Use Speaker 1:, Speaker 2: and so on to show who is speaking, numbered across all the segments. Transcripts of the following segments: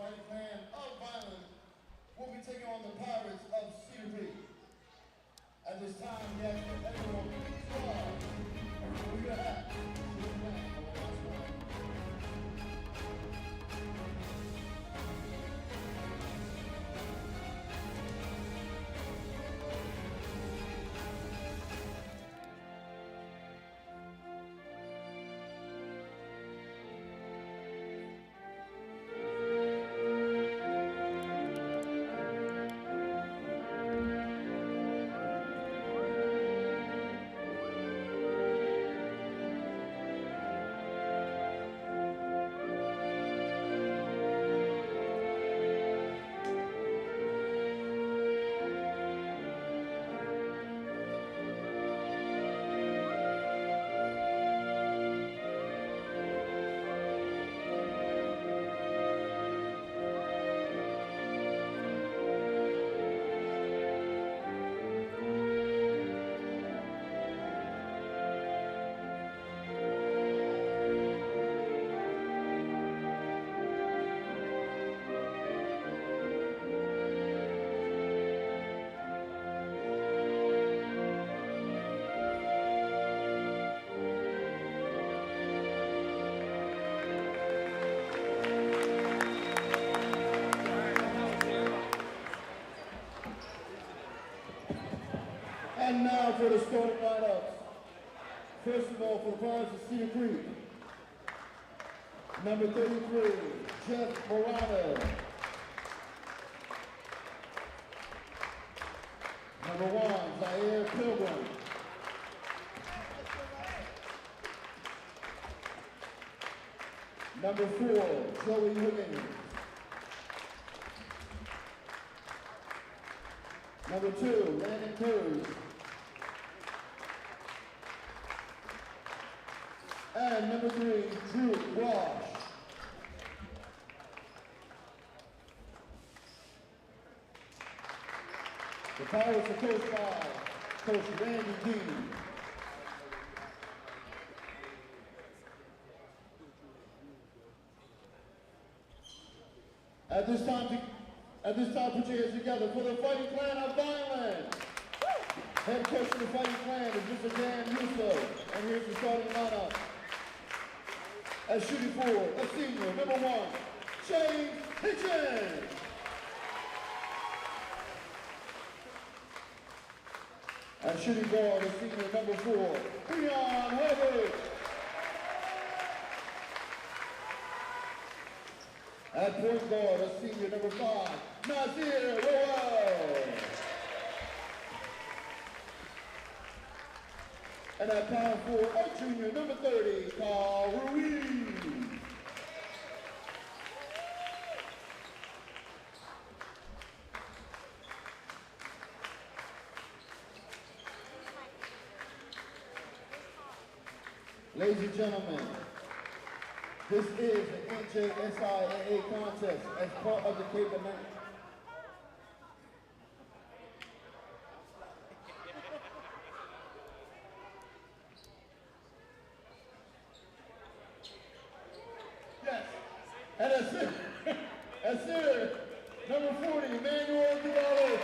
Speaker 1: Fighting Clan of Vineland will be taking on the Pirates of Cedar Creek. At this time, we ask that everyone please rise. We're going to have Cedar Clan on the last one. And now for the starting lineups. First of all, for the Pirates of Cedar Creek, number 33, Jeff Morano. Number 1, Zaire Pilgrim. Number 4, Joey Higgins. Number 2, Landon Cruz. And number 3, Drew Walsh. The Pirates are coached by Coach Randy Dean. At this time, put your hands together for the Fighting Clan of Vineland. Head coach of the Fighting Clan is Mr. Dan Russo, and here's the starting lineup. As shooting forward, a senior, number 1, James Hitchens. As shooting guard, a senior, number 4, Leon Hubbard. At point guard, a senior, number 5, Nazir Roel. And at power forward, a junior, number 30, Carl Ruiz. Ladies and gentlemen, this is the NJSIAA contest as part of the Cape Atlantic. Yes, and that's it, number 40, Emmanuel Duvalos.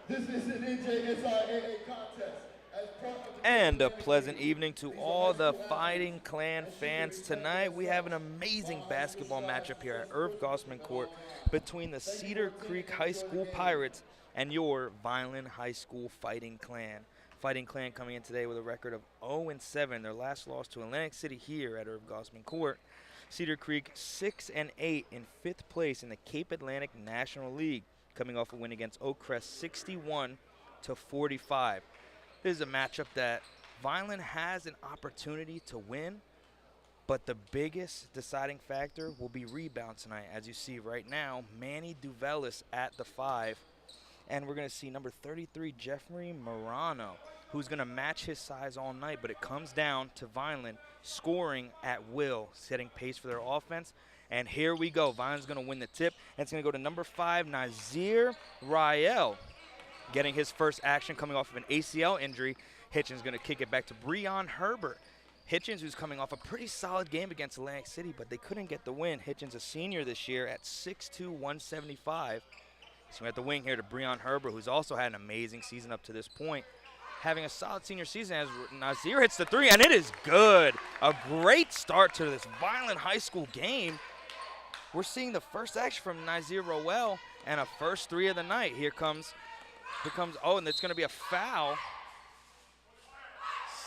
Speaker 1: This is an NJSIAA contest as part of the
Speaker 2: And a pleasant evening to all the Fighting Clan fans. Tonight we have an amazing basketball matchup here at Irv Gosman Court between the Cedar Creek High School Pirates and your Vineland High School Fighting Clan. Fighting Clan coming in today with a record of 0-7. Their last loss to Atlantic City here at Irv Gosman Court. Cedar Creek 6-8 in 5th place in the Cape Atlantic National League, coming off a win against Oak Crest 61-45. This is a matchup that Vineland has an opportunity to win, but the biggest deciding factor will be rebound tonight. As you see right now, Manny Duvelis at the 5 And we're going to see number 33, Jeffrey Morano, who's going to match his size all night, but it comes down to Vineland scoring at will, setting pace for their offense. And here we go. Vineland's going to win the tip, and it's going to go to number 5, Nazir Rael, getting his first action coming off of an ACL injury. Hitchens going to kick it back to Breon Herbert. Hitchens, who's coming off a pretty solid game against Atlantic City, but they couldn't get the win. Hitchens, a senior this year at 6'2", 175. So we're at the wing here to Breon Herbert, who's also had an amazing season up to this point, having a solid senior season as Nazir hits the 3, and it is good. A great start to this Vineland High School game. We're seeing the first action from Nazir Rowell and a first 3 of the night. Here comes, oh, and it's going to be a foul.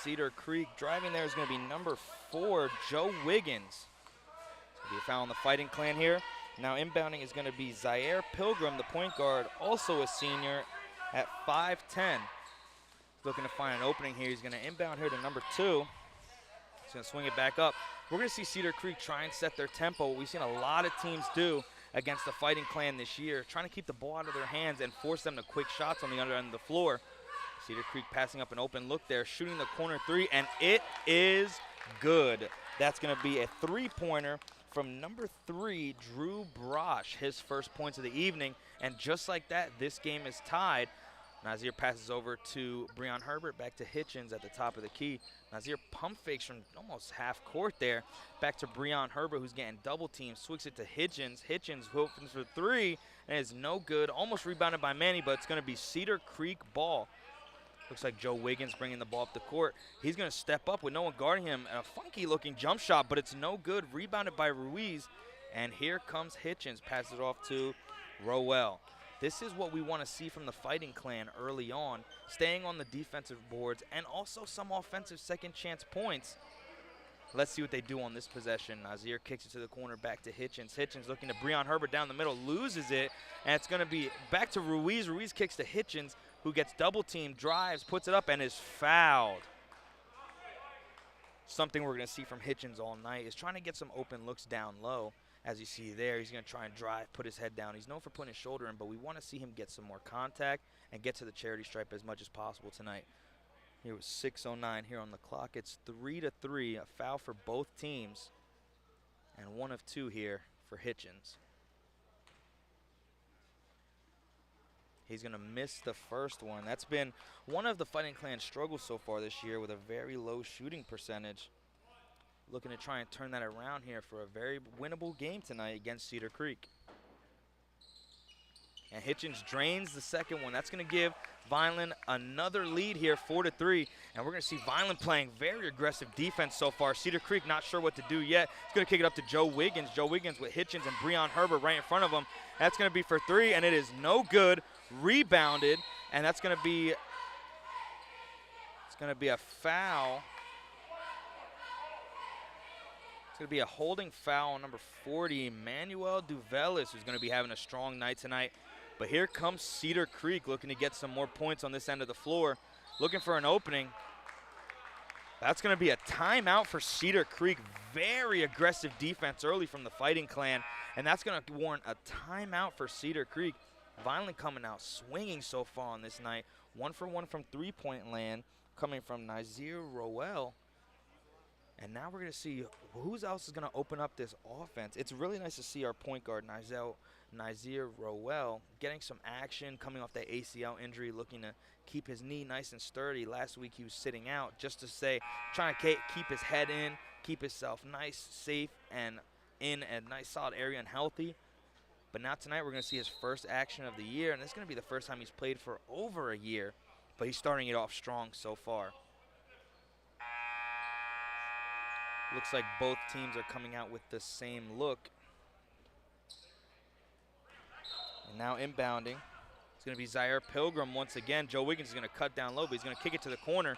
Speaker 2: Cedar Creek driving there is going to be number 4, Joe Wiggins. It's going to be a foul on the Fighting Clan here. Now inbounding is going to be Zaire Pilgrim, the point guard, also a senior at 5'10". Looking to find an opening here. He's going to inbound here to number 2. He's going to swing it back up. We're going to see Cedar Creek try and set their tempo. We've seen a lot of teams do against the Fighting Clan this year, trying to keep the ball out of their hands and force them to quick shots on the under end of the floor. Cedar Creek passing up an open look there, shooting the corner 3, and it is good. That's going to be a 3-pointer from number 3, Drew Brosh, his first points of the evening. And just like that, this game is tied. Nazir passes over to Breon Herbert, back to Hitchens at the top of the key. Nazir pump fakes from almost half court there. Back to Breon Herbert, who's getting double teamed, swings it to Hitchens. Hitchens opens for 3, and it's no good. Almost rebounded by Manny, but it's going to be Cedar Creek ball. Looks like Joe Wiggins bringing the ball up the court. He's going to step up with no one guarding him. A funky-looking jump shot, but it's no good. Rebounded by Ruiz. And here comes Hitchens. Passes it off to Rowell. This is what we want to see from the Fighting Clan early on, staying on the defensive boards and also some offensive second chance points. Let's see what they do on this possession. Nazir kicks it to the corner, back to Hitchens. Hitchens looking to Breon Herbert down the middle, loses it, and it's going to be back to Ruiz. Ruiz kicks to Hitchens, who gets double teamed, drives, puts it up, and is fouled. Something we're going to see from Hitchens all night is trying to get some open looks down low. As you see there, he's going to try and drive, put his head down. He's known for putting his shoulder in, but we want to see him get some more contact and get to the charity stripe as much as possible tonight. Here was 6:09 here on the clock. It's 3-3, a foul for both teams, and 1 of 2 here for Hitchens. He's going to miss the first one. That's been one of the Fighting Clan's struggles so far this year, with a very low shooting percentage. Looking to try and turn that around here for a very winnable game tonight against Cedar Creek. And Hitchens drains the second one. That's going to give Vineland another lead here, 4-3. And we're going to see Vineland playing very aggressive defense so far. Cedar Creek not sure what to do yet. He's going to kick it up to Joe Wiggins. Joe Wiggins with Hitchens and Breon Herbert right in front of him. That's going to be for 3, and it is no good. Rebounded, and that's going to be, it's going to be a foul. It's going to be a holding foul on number 40, Manuel Duvelis, who's going to be having a strong night tonight. But here comes Cedar Creek looking to get some more points on this end of the floor, looking for an opening. That's going to be a timeout for Cedar Creek. Very aggressive defense early from the Fighting Clan, and that's going to warrant a timeout for Cedar Creek. Vineland coming out swinging so far on this night. 1 for 1 from three-point land coming from Nazir Rowell. And now we're going to see who else is going to open up this offense. It's really nice to see our point guard, Nazir Rowell, getting some action, coming off that ACL injury, looking to keep his knee nice and sturdy. Last week he was sitting out just to say, trying to keep his head in, keep himself nice, safe, and in a nice solid area and healthy. But now tonight we're going to see his first action of the year, and this is going to be the first time he's played for over a year. But he's starting it off strong so far. Looks like both teams are coming out with the same look. And now inbounding. It's going to be Zaire Pilgrim once again. Joe Wiggins is going to cut down low, but he's going to kick it to the corner.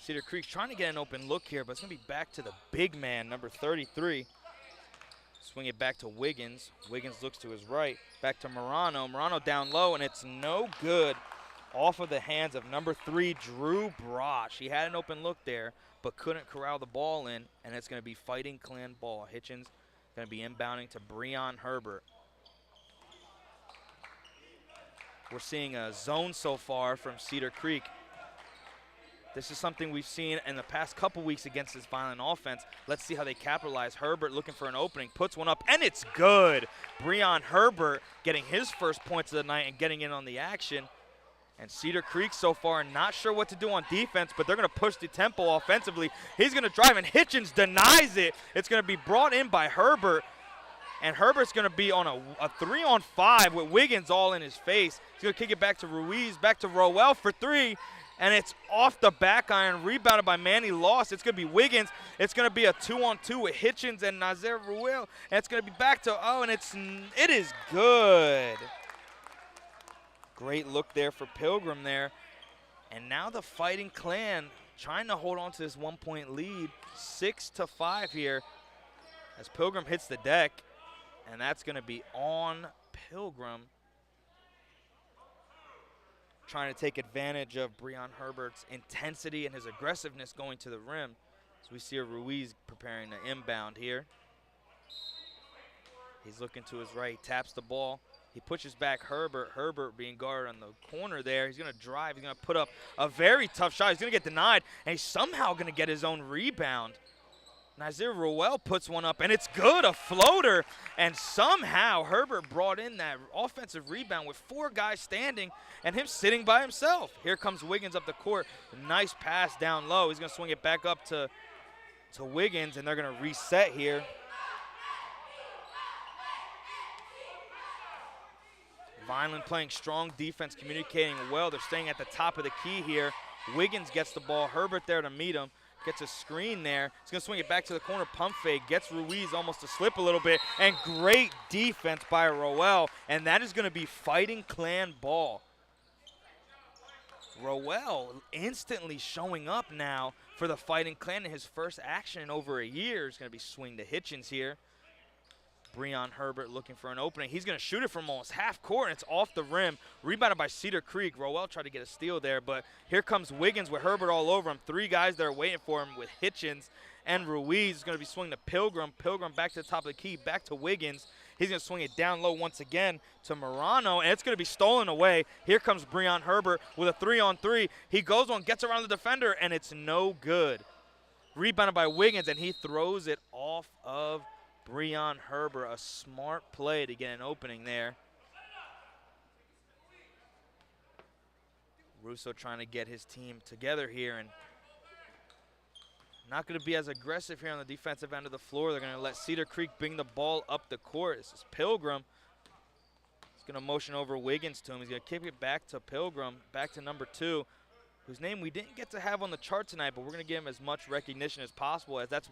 Speaker 2: Cedar Creek's trying to get an open look here, but it's going to be back to the big man, number 33. Swing it back to Wiggins. Wiggins looks to his right. Back to Morano. Morano down low, and it's no good. Off of the hands of number 3, Drew Brosh. He had an open look there, but couldn't corral the ball in, and it's going to be Fighting Clan ball. Hitchens going to be inbounding to Breon Herbert. We're seeing a zone so far from Cedar Creek. This is something we've seen in the past couple weeks against this Vineland offense. Let's see how they capitalize. Herbert looking for an opening, puts one up, and it's good. Breon Herbert getting his first points of the night and getting in on the action. And Cedar Creek so far not sure what to do on defense, but they're going to push the tempo offensively. He's going to drive, and Hitchens denies it. It's going to be brought in by Herbert, and Herbert's going to be on a 3-on-5 with Wiggins all in his face. He's going to kick it back to Ruiz, back to Rowell for three, and it's off the back iron, rebounded by Manny Loss. It's going to be Wiggins. It's going to be a 2-on-2 with Hitchens and Nazir Ruel, and it's going to be back to, and it is good. Great look there for Pilgrim there. And now the Fighting Clan trying to hold on to this 1-point lead, 6-5 here as Pilgrim hits the deck. And that's going to be on Pilgrim. Trying to take advantage of Breon Herbert's intensity and his aggressiveness going to the rim. So we see Ruiz preparing to inbound here. He's looking to his right, taps the ball. He pushes back Herbert. Herbert being guarded on the corner there. He's going to drive. He's going to put up a very tough shot. He's going to get denied, and he's somehow going to get his own rebound. Nazir Rowell puts one up, and it's good, a floater. And somehow Herbert brought in that offensive rebound with 4 guys standing and him sitting by himself. Here comes Wiggins up the court. Nice pass down low. He's going to swing it back up to Wiggins, and they're going to reset here. Vineland playing strong defense, communicating well. They're staying at the top of the key here. Wiggins gets the ball. Herbert there to meet him. Gets a screen there. He's going to swing it back to the corner, pump fake. Gets Ruiz almost to slip a little bit. And great defense by Rowell. And that is going to be Fighting Clan ball. Rowell instantly showing up now for the Fighting Clan in his first action in over a year. It's going to be swing to Hitchens here. Breon Herbert looking for an opening. He's going to shoot it from almost half court, and it's off the rim. Rebounded by Cedar Creek. Rowell tried to get a steal there, but here comes Wiggins with Herbert all over him. 3 guys there waiting for him with Hitchens and Ruiz. Is going to be swinging to Pilgrim. Pilgrim back to the top of the key, back to Wiggins. He's going to swing it down low once again to Morano, and it's going to be stolen away. Here comes Breon Herbert with a 3-on-3. He goes on, gets around the defender, and it's no good. Rebounded by Wiggins, and he throws it off of Breon Herbert. A smart play to get an opening there. Russo trying to get his team together here, and not going to be as aggressive here on the defensive end of the floor. They're going to let Cedar Creek bring the ball up the court. This is Pilgrim. He's going to motion over Wiggins to him. He's going to kick it back to Pilgrim, back to number 2, whose name we didn't get to have on the chart tonight, but we're going to give him as much recognition as possible as that's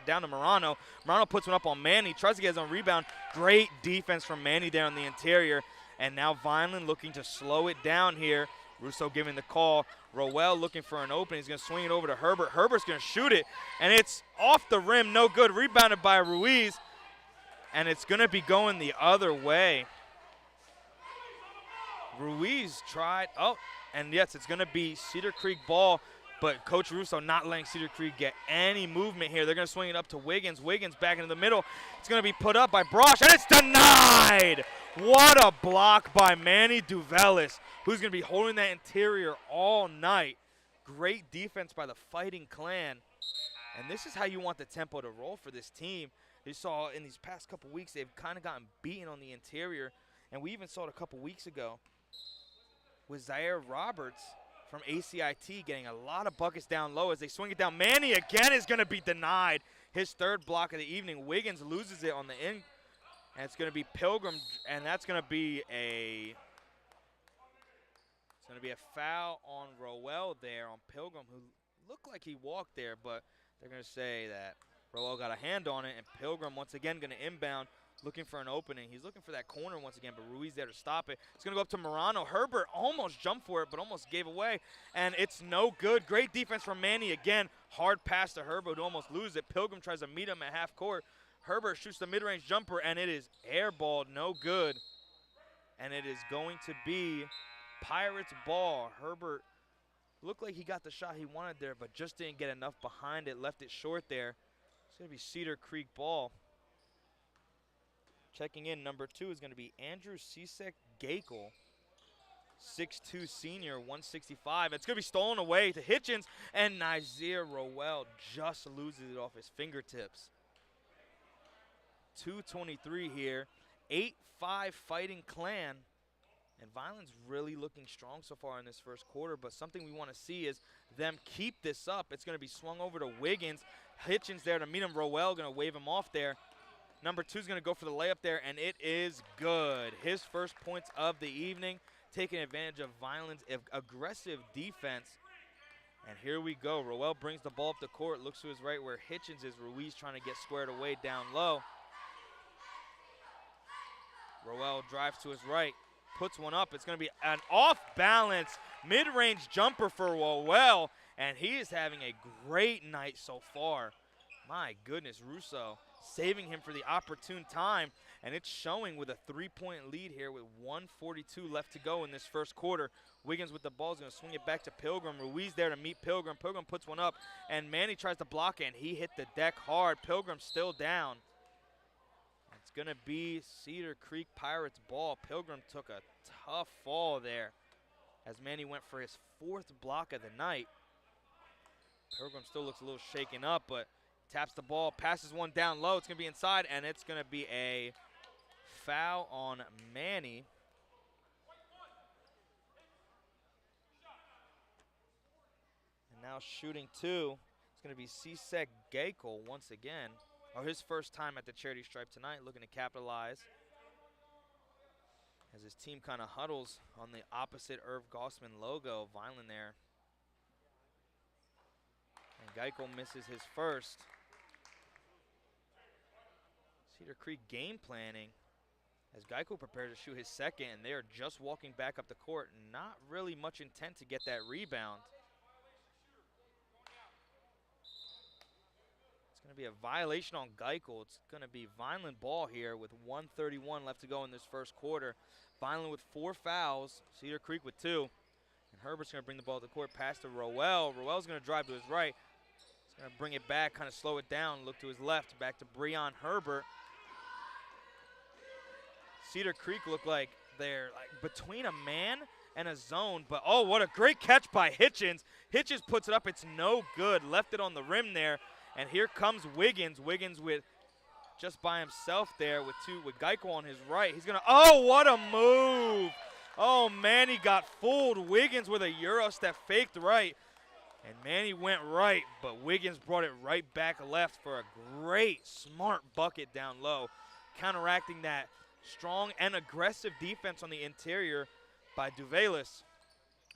Speaker 2: down to Morano. Morano puts one up on Manny, tries to get his own rebound. Great defense from Manny there on the interior. And now Vineland looking to slow it down here. Russo giving the call. Rowell looking for an opening. He's going to swing it over to Herbert. Herbert's going to shoot it, and it's off the rim. No good. Rebounded by Ruiz, and it's going to be going the other way. Ruiz tried. And yes, it's going to be Cedar Creek ball, but Coach Russo not letting Cedar Creek get any movement here. They're going to swing it up to Wiggins. Wiggins back into the middle. It's going to be put up by Brosh, and it's denied. What a block by Manny Duvelis, who's going to be holding that interior all night. Great defense by the Fighting Clan. And this is how you want the tempo to roll for this team. You saw in these past couple weeks, they've kind of gotten beaten on the interior, and we even saw it a couple weeks ago with Zaire Roberts from ACIT getting a lot of buckets down low as they swing it down. Manny again is going to be denied. His 3rd block of the evening. Wiggins loses it on the end, and it's going to be Pilgrim, and that's going to be a foul on Rowell there on Pilgrim, who looked like he walked there, but they're going to say that Rowell got a hand on it, and Pilgrim once again going to inbound, looking for an opening. He's looking for that corner once again, but Ruiz there to stop it. It's going to go up to Morano. Herbert almost jumped for it, but almost gave away, and it's no good. Great defense from Manny again. Hard pass to Herbert, who almost loses it. Pilgrim tries to meet him at half court. Herbert shoots the mid-range jumper, and it is airballed, no good. And it is going to be Pirates ball. Herbert looked like he got the shot he wanted there, but just didn't get enough behind it, left it short there. It's going to be Cedar Creek ball. Checking in, number 2 is going to be Andrew Cesek Gakel. 6'2 senior, 165. It's going to be stolen away to Hitchens, and Nazir Rowell just loses it off his fingertips. 2:23 here, 8-5 Fighting Clan. And Vineland's really looking strong so far in this first quarter, but something we want to see is them keep this up. It's going to be swung over to Wiggins. Hitchens there to meet him. Rowell going to wave him off there. Number 2 is going to go for the layup there, and it is good. His first points of the evening, taking advantage of Vineland's aggressive defense. And here we go. Rowell brings the ball up the court, looks to his right where Hitchens is. Ruiz trying to get squared away down low. Rowell drives to his right, puts one up. It's going to be an off-balance mid-range jumper for Rowell, and he is having a great night so far. My goodness, Russo saving him for the opportune time, and it's showing with a 3-point lead here with 1:42 left to go in this first quarter. Wiggins with the ball is going to swing it back to Pilgrim. Ruiz there to meet Pilgrim. Pilgrim puts one up, and Manny tries to block it, and he hit the deck hard. Pilgrim still down. It's going to be Cedar Creek Pirates ball. Pilgrim took a tough fall there as Manny went for his 4th block of the night. Pilgrim still looks a little shaken up, but taps the ball, passes one down low. It's going to be inside, and it's going to be a foul on Manny. And now shooting 2, it's going to be Sisek Gakel once again. Or his first time at the charity stripe tonight, looking to capitalize. As his team kind of huddles on the opposite Irv Gosman logo, Vineland there. And Gakel misses his first. Cedar Creek game planning as Gakel prepares to shoot his second, and they are just walking back up the court. Not really much intent to get that rebound. It's going to be a violation on Gakel. It's going to be Vineland ball here with 1:31 left to go in this first quarter. Vineland with 4 fouls, Cedar Creek with 2. And Herbert's going to bring the ball to the court, pass to Rowell. Rowell's going to drive to his right. He's going to bring it back, kind of slow it down, look to his left, back to Breon Herbert. Cedar Creek look like they're like between a man and a zone, but oh, what a great catch by Hitchens. Hitchens puts it up, it's no good, left it on the rim there. And here comes Wiggins. Wiggins with just by himself there with Gaiko on his right. He's going to, oh, what a move. Oh, Manny got fooled. Wiggins with a Euro step faked right. And Manny went right, but Wiggins brought it right back left for a great, smart bucket down low, counteracting that strong and aggressive defense on the interior by Duvelis.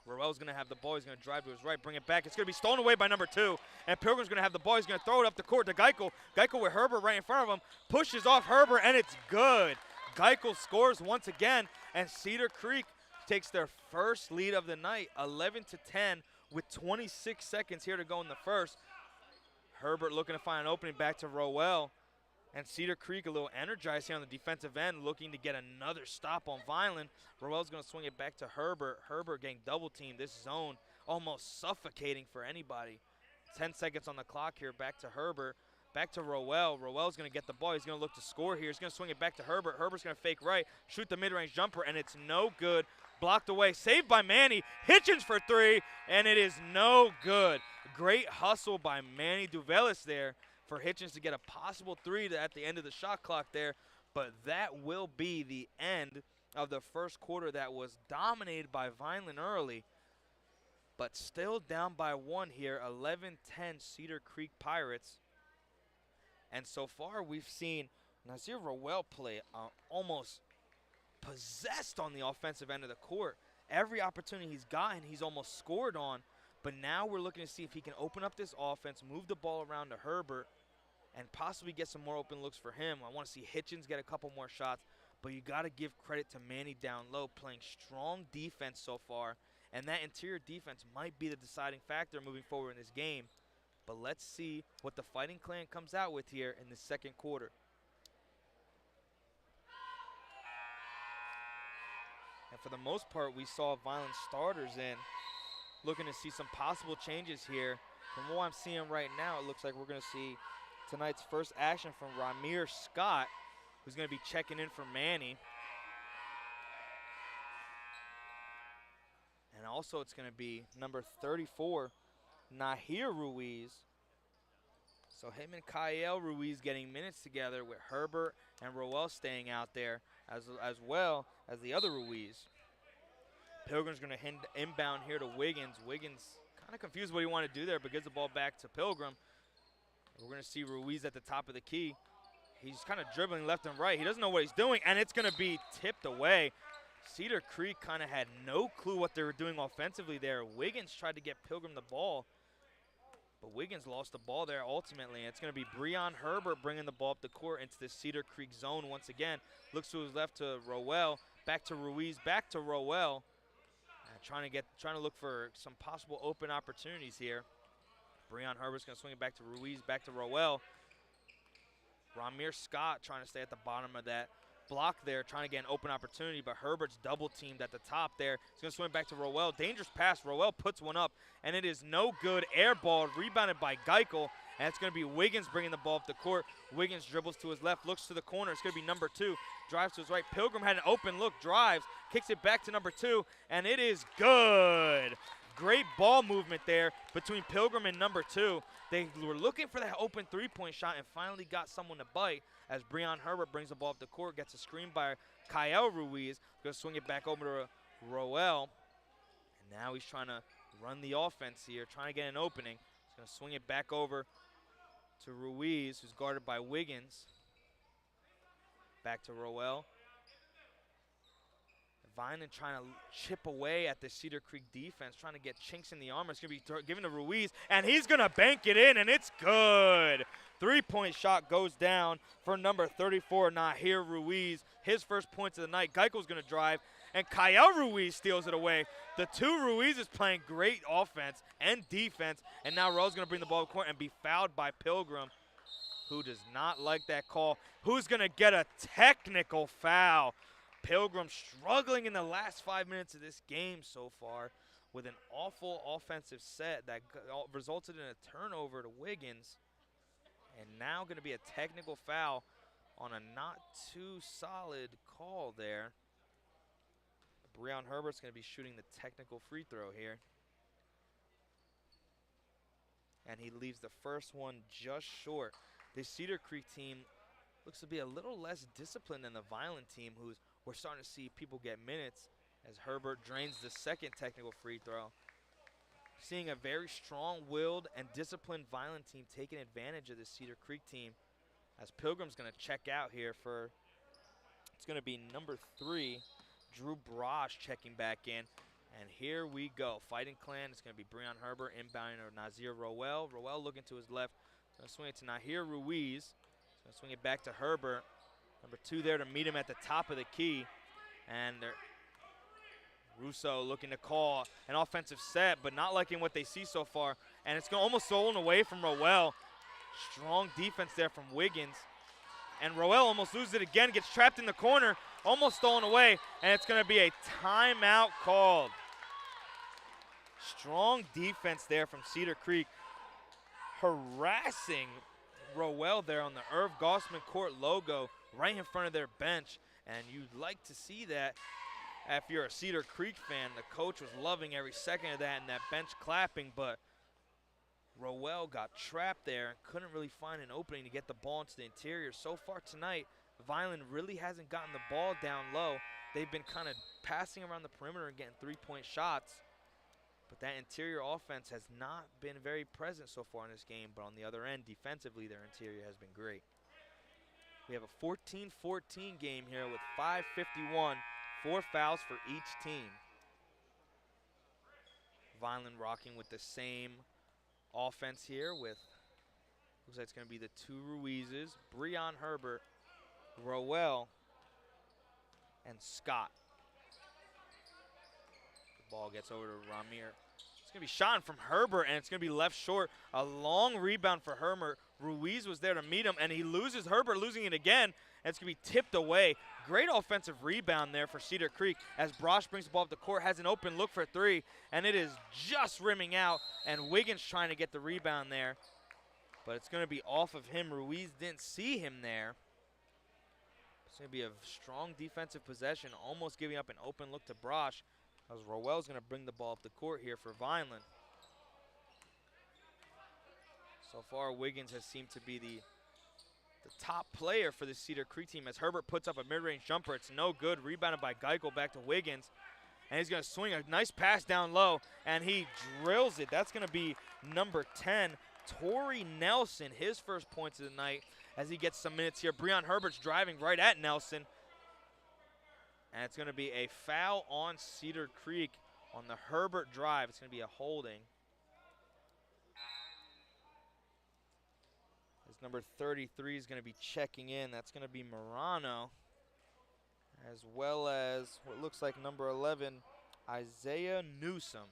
Speaker 2: Rowell's going to have the ball. He's going to drive to his right, bring it back. It's going to be stolen away by number 2. And Pilgrim's going to have the ball. He's going to throw it up the court to Gaiko. Gaiko with Herbert right in front of him. Pushes off Herbert, and it's good. Gaiko scores once again, and Cedar Creek takes their first lead of the night, 11-10, with 26 seconds here to go in the first. Herbert looking to find an opening back to Rowell. And Cedar Creek a little energized here on the defensive end, looking to get another stop on Vineland. Rowell's going to swing it back to Herbert. Herbert getting double-teamed. This zone almost suffocating for anybody. 10 seconds on the clock here. Back to Herbert. Back to Rowell. Rowell's going to get the ball. He's going to look to score here. He's going to swing it back to Herbert. Herbert's going to fake right, shoot the mid-range jumper, and it's no good. Blocked away. Saved by Manny. Hitchens for 3, and it is no good. Great hustle by Manny Duvelis there for Hitchens to get a possible 3 at the end of the shot clock there. But that will be the end of the first quarter that was dominated by Vineland early, but still down by 1 here, 11-10 Cedar Creek Pirates. And so far we've seen Nazir Rowell play almost possessed on the offensive end of the court. Every opportunity he's gotten, he's almost scored on. But now we're looking to see if he can open up this offense, move the ball around to Herbert, and possibly get some more open looks for him. I want to see Hitchens get a couple more shots, but you got to give credit to Manny down low, playing strong defense so far, and that interior defense might be the deciding factor moving forward in this game. But let's see what the Fighting Clan comes out with here in the second quarter. And for the most part, we saw Vineland starters in. Looking to see some possible changes here. From what I'm seeing right now, it looks like we're going to see tonight's first action from Ramir Scott, who's going to be checking in for Manny. also it's going to be number 34, Nahir Ruiz. So him and Kyle Ruiz getting minutes together with Herbert and Roel staying out there as well as the other Ruiz. Pilgrim's going to inbound here to Wiggins. Wiggins kind of confused what he wanted to do there, but gives the ball back to Pilgrim. We're going to see Ruiz at the top of the key. He's kind of dribbling left and right. He doesn't know what he's doing, and it's going to be tipped away. Cedar Creek kind of had no clue what they were doing offensively there. Wiggins tried to get Pilgrim the ball, but Wiggins lost the ball there ultimately. And it's going to be Breon Herbert bringing the ball up the court into the Cedar Creek zone once again. Looks to his left to Roel, back to Ruiz, back to Roel. Trying to look for some possible open opportunities here. Breon Herbert's going to swing it back to Ruiz, back to Roel. Ramir Scott trying to stay at the bottom of that block there, trying to get an open opportunity, but Herbert's double teamed at the top there. He's going to swing back to Roel. Dangerous pass. Roel puts one up, and it is no good. Air ball rebounded by Geichel, and it's going to be Wiggins bringing the ball up the court. Wiggins dribbles to his left, looks to the corner. It's going to be number 2. Drives to his right. Pilgrim had an open look, drives, kicks it back to number 2, and it is good. Great ball movement there between Pilgrim and number 2. They were looking for that open three-point shot and finally got someone to bite as Breon Herbert brings the ball up the court, gets a screen by Kyle Ruiz. Going to swing it back over to Roel. And now he's trying to run the offense here, trying to get an opening. He's going to swing it back over to Ruiz, who's guarded by Wiggins. Back to Roel. Vineland trying to chip away at the Cedar Creek defense, trying to get chinks in the armor. It's going to be given to Ruiz, and he's going to bank it in, and it's good. Three-point shot goes down for number 34, Nahir Ruiz. His first points of the night. Geichel's going to drive, and Kyle Ruiz steals it away. The two Ruizes playing great offense and defense, and now Roel's going to bring the ball to court and be fouled by Pilgrim, who does not like that call. Who's going to get a technical foul? Pilgrim struggling in the last 5 minutes of this game so far with an awful offensive set that resulted in a turnover to Wiggins. And now going to be a technical foul on a not too solid call there. Breon Herbert's going to be shooting the technical free throw here. And he leaves the first one just short. The Cedar Creek team looks to be a little less disciplined than the Vineland team, who's we're starting to see people get minutes as Herbert drains the second technical free throw. Seeing a very strong-willed and disciplined Vineland team taking advantage of the Cedar Creek team as Pilgrim's going to check out here for, it's going to be number 3, Drew Brosh checking back in. And here we go. Fighting Clan, it's going to be Breon Herbert inbounding to Nazir Roel. Roel looking to his left. Going to swing it to Nahir Ruiz. Going to swing it back to Herbert. Number 2 there to meet him at the top of the key. And Russo looking to call an offensive set, but not liking what they see so far. And it's almost stolen away from Roel. Strong defense there from Wiggins. And Roel almost loses it again, gets trapped in the corner, almost stolen away, and it's going to be a timeout called. Strong defense there from Cedar Creek, harassing Roel there on the Irv Gosman court logo right in front of their bench. And you'd like to see that if you're a Cedar Creek fan. The coach was loving every second of that and that bench clapping, but Roel got trapped there and couldn't really find an opening to get the ball into the interior. So far tonight, Vineland really hasn't gotten the ball down low. They've been kind of passing around the perimeter and getting three-point shots. But that interior offense has not been very present so far in this game. But on the other end, defensively, their interior has been great. We have a 14-14 game here with 5:51, 4 fouls for each team. Vineland rocking with the same offense here with, looks like it's going to be the 2 Ruizes, Breon Herbert, Roel, and Scott. The ball gets over to Ramir. It's going to be shot from Herbert, and it's going to be left short. A long rebound for Herbert. Ruiz was there to meet him, and he loses. Herbert losing it again, and it's going to be tipped away. Great offensive rebound there for Cedar Creek as Brosh brings the ball up the court, has an open look for 3, and it is just rimming out, and Wiggins trying to get the rebound there. But it's going to be off of him. Ruiz didn't see him there. It's going to be a strong defensive possession, almost giving up an open look to Brosh. As Rowell's going to bring the ball up the court here for Vineland. So far, Wiggins has seemed to be the top player for the Cedar Creek team as Herbert puts up a mid-range jumper. It's no good. Rebounded by Geichel back to Wiggins. And he's going to swing a nice pass down low, and he drills it. That's going to be number 10, Torrey Nelson, his first points of the night as he gets some minutes here. Breon Herbert's driving right at Nelson. And it's going to be a foul on Cedar Creek on the Herbert drive. It's going to be a holding. As number 33 is going to be checking in. That's going to be Morano, as well as what looks like number 11, Isaiah Newsom.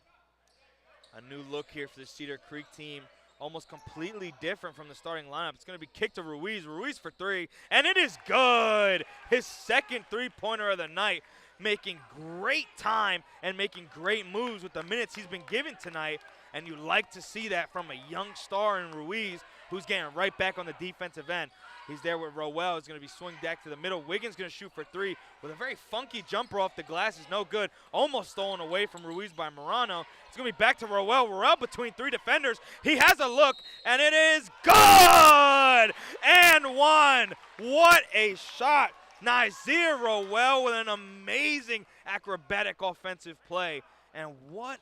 Speaker 2: A new look here for the Cedar Creek team. Almost completely different from the starting lineup. It's going to be kicked to Ruiz. Ruiz for three, and it is good. His second three-pointer of the night, making great time and making great moves with the minutes he's been given tonight. And you like to see that from a young star in Ruiz, who's getting right back on the defensive end. He's there with Rowell. He's going to be swinging back to the middle. Wiggins going to shoot for three with a very funky jumper off the glass. Is no good. Almost stolen away from Ruiz by Morano. It's going to be back to Rowell. Rowell between three defenders. He has a look, and it is good! And one. What a shot. Nazir Rowell with an amazing acrobatic offensive play. And what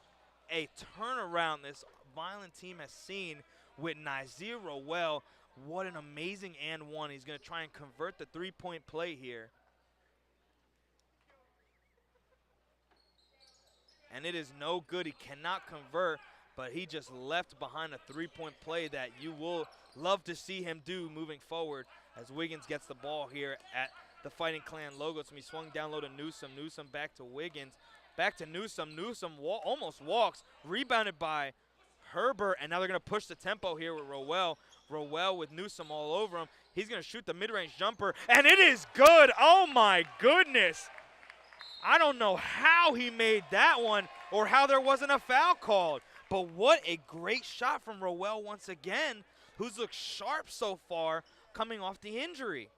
Speaker 2: a turnaround this Vineland team has seen with Nazir Rowell. What an amazing and one. He's going to try and convert the three-point play here. And it is no good. He cannot convert, but he just left behind a three-point play that you will love to see him do moving forward as Wiggins gets the ball here at the Fighting Clan logo. It's going to be swung down low to Newsom. Newsom back to Wiggins. Back to Newsom. Newsom almost walks. Rebounded by Herbert, and now they're going to push the tempo here with Rowell. Rowell with Newsom all over him. He's going to shoot the mid-range jumper, and it is good. Oh, my goodness. I don't know how he made that one or how there wasn't a foul called, but what a great shot from Rowell once again, who's looked sharp so far coming off the injury.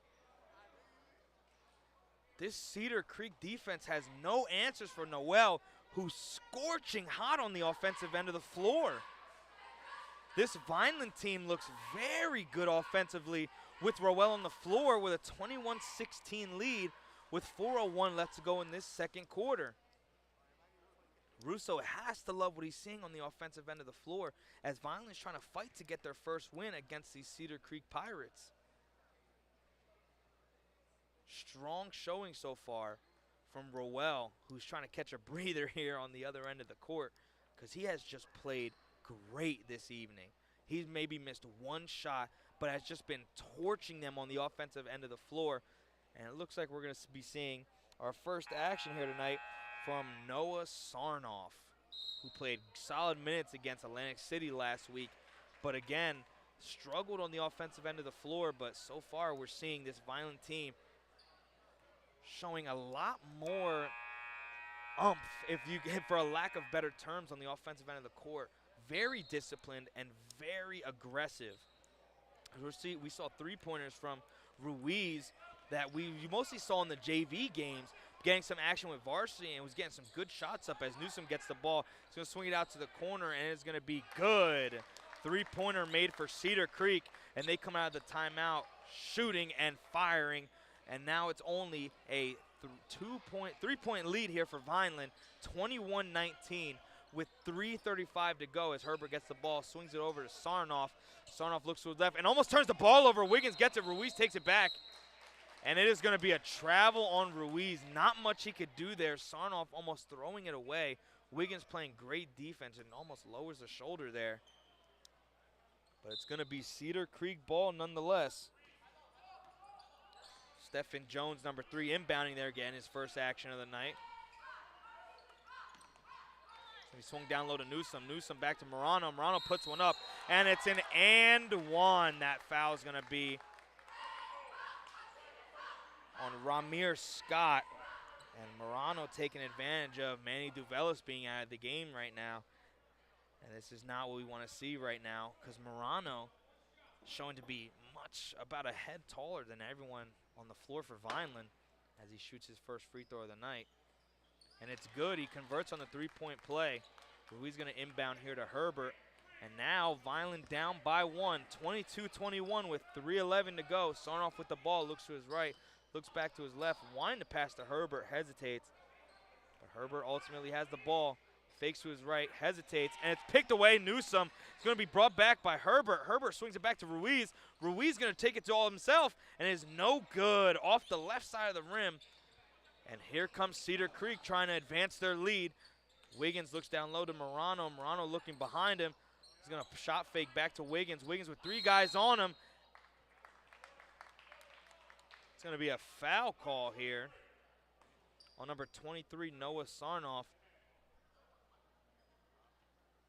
Speaker 2: This Cedar Creek defense has no answers for Noel, who's scorching hot on the offensive end of the floor. This Vineland team looks very good offensively with Rowell on the floor with a 21-16 lead with 4:01 left to go in this second quarter. Russo has to love what he's seeing on the offensive end of the floor as Vineland's trying to fight to get their first win against these Cedar Creek Pirates. Strong showing so far from Rowell, who's trying to catch a breather here on the other end of the court because he has just played great this evening. He's maybe missed one shot, but has just been torching them on the offensive end of the floor. And it looks like we're going to be seeing our first action here tonight from Noah Sarnoff, who played solid minutes against Atlantic City last week, but again, struggled on the offensive end of the floor. But so far, we're seeing this Vineland team showing a lot more umph, for a lack of better terms, on the offensive end of the court. Very disciplined and very aggressive. We saw three-pointers from Ruiz that you mostly saw in the JV games, getting some action with Varsity and was getting some good shots up as Newsom gets the ball. He's going to swing it out to the corner, and it's going to be good. Three-pointer made for Cedar Creek, and they come out of the timeout shooting and firing, and now it's only a three-point lead here for Vineland, 21-19 with 3:35 to go as Herbert gets the ball, swings it over to Sarnoff. Sarnoff looks to his left and almost turns the ball over. Wiggins gets it. Ruiz takes it back. And it is going to be a travel on Ruiz. Not much he could do there. Sarnoff almost throwing it away. Wiggins playing great defense and almost lowers the shoulder there. But it's going to be Cedar Creek ball nonetheless. Stephen Jones, number 3, inbounding there again, his first action of the night. He swung down low to Newsom. Newsom back to Morano. Morano puts one up, and it's an and one. That foul is going to be on Ramir Scott. And Morano taking advantage of Manny Duvelis being out of the game right now. And this is not what we want to see right now because Morano showing to be about a head taller than everyone on the floor for Vineland as he shoots his first free throw of the night. And it's good. He converts on the three-point play. Ruiz going to inbound here to Herbert. And now Vineland down by 1, 22-21 with 3:11 to go. Sarnoff with the ball, looks to his right, looks back to his left, wanting to pass to Herbert, hesitates. But Herbert ultimately has the ball, fakes to his right, hesitates, and it's picked away. Newsome is going to be brought back by Herbert. Herbert swings it back to Ruiz. Ruiz going to take it to all himself, and it is no good off the left side of the rim. And here comes Cedar Creek trying to advance their lead. Wiggins looks down low to Morano. Morano looking behind him. He's going to shot fake back to Wiggins. Wiggins with 3 guys on him. It's going to be a foul call here on number 23, Noah Sarnoff.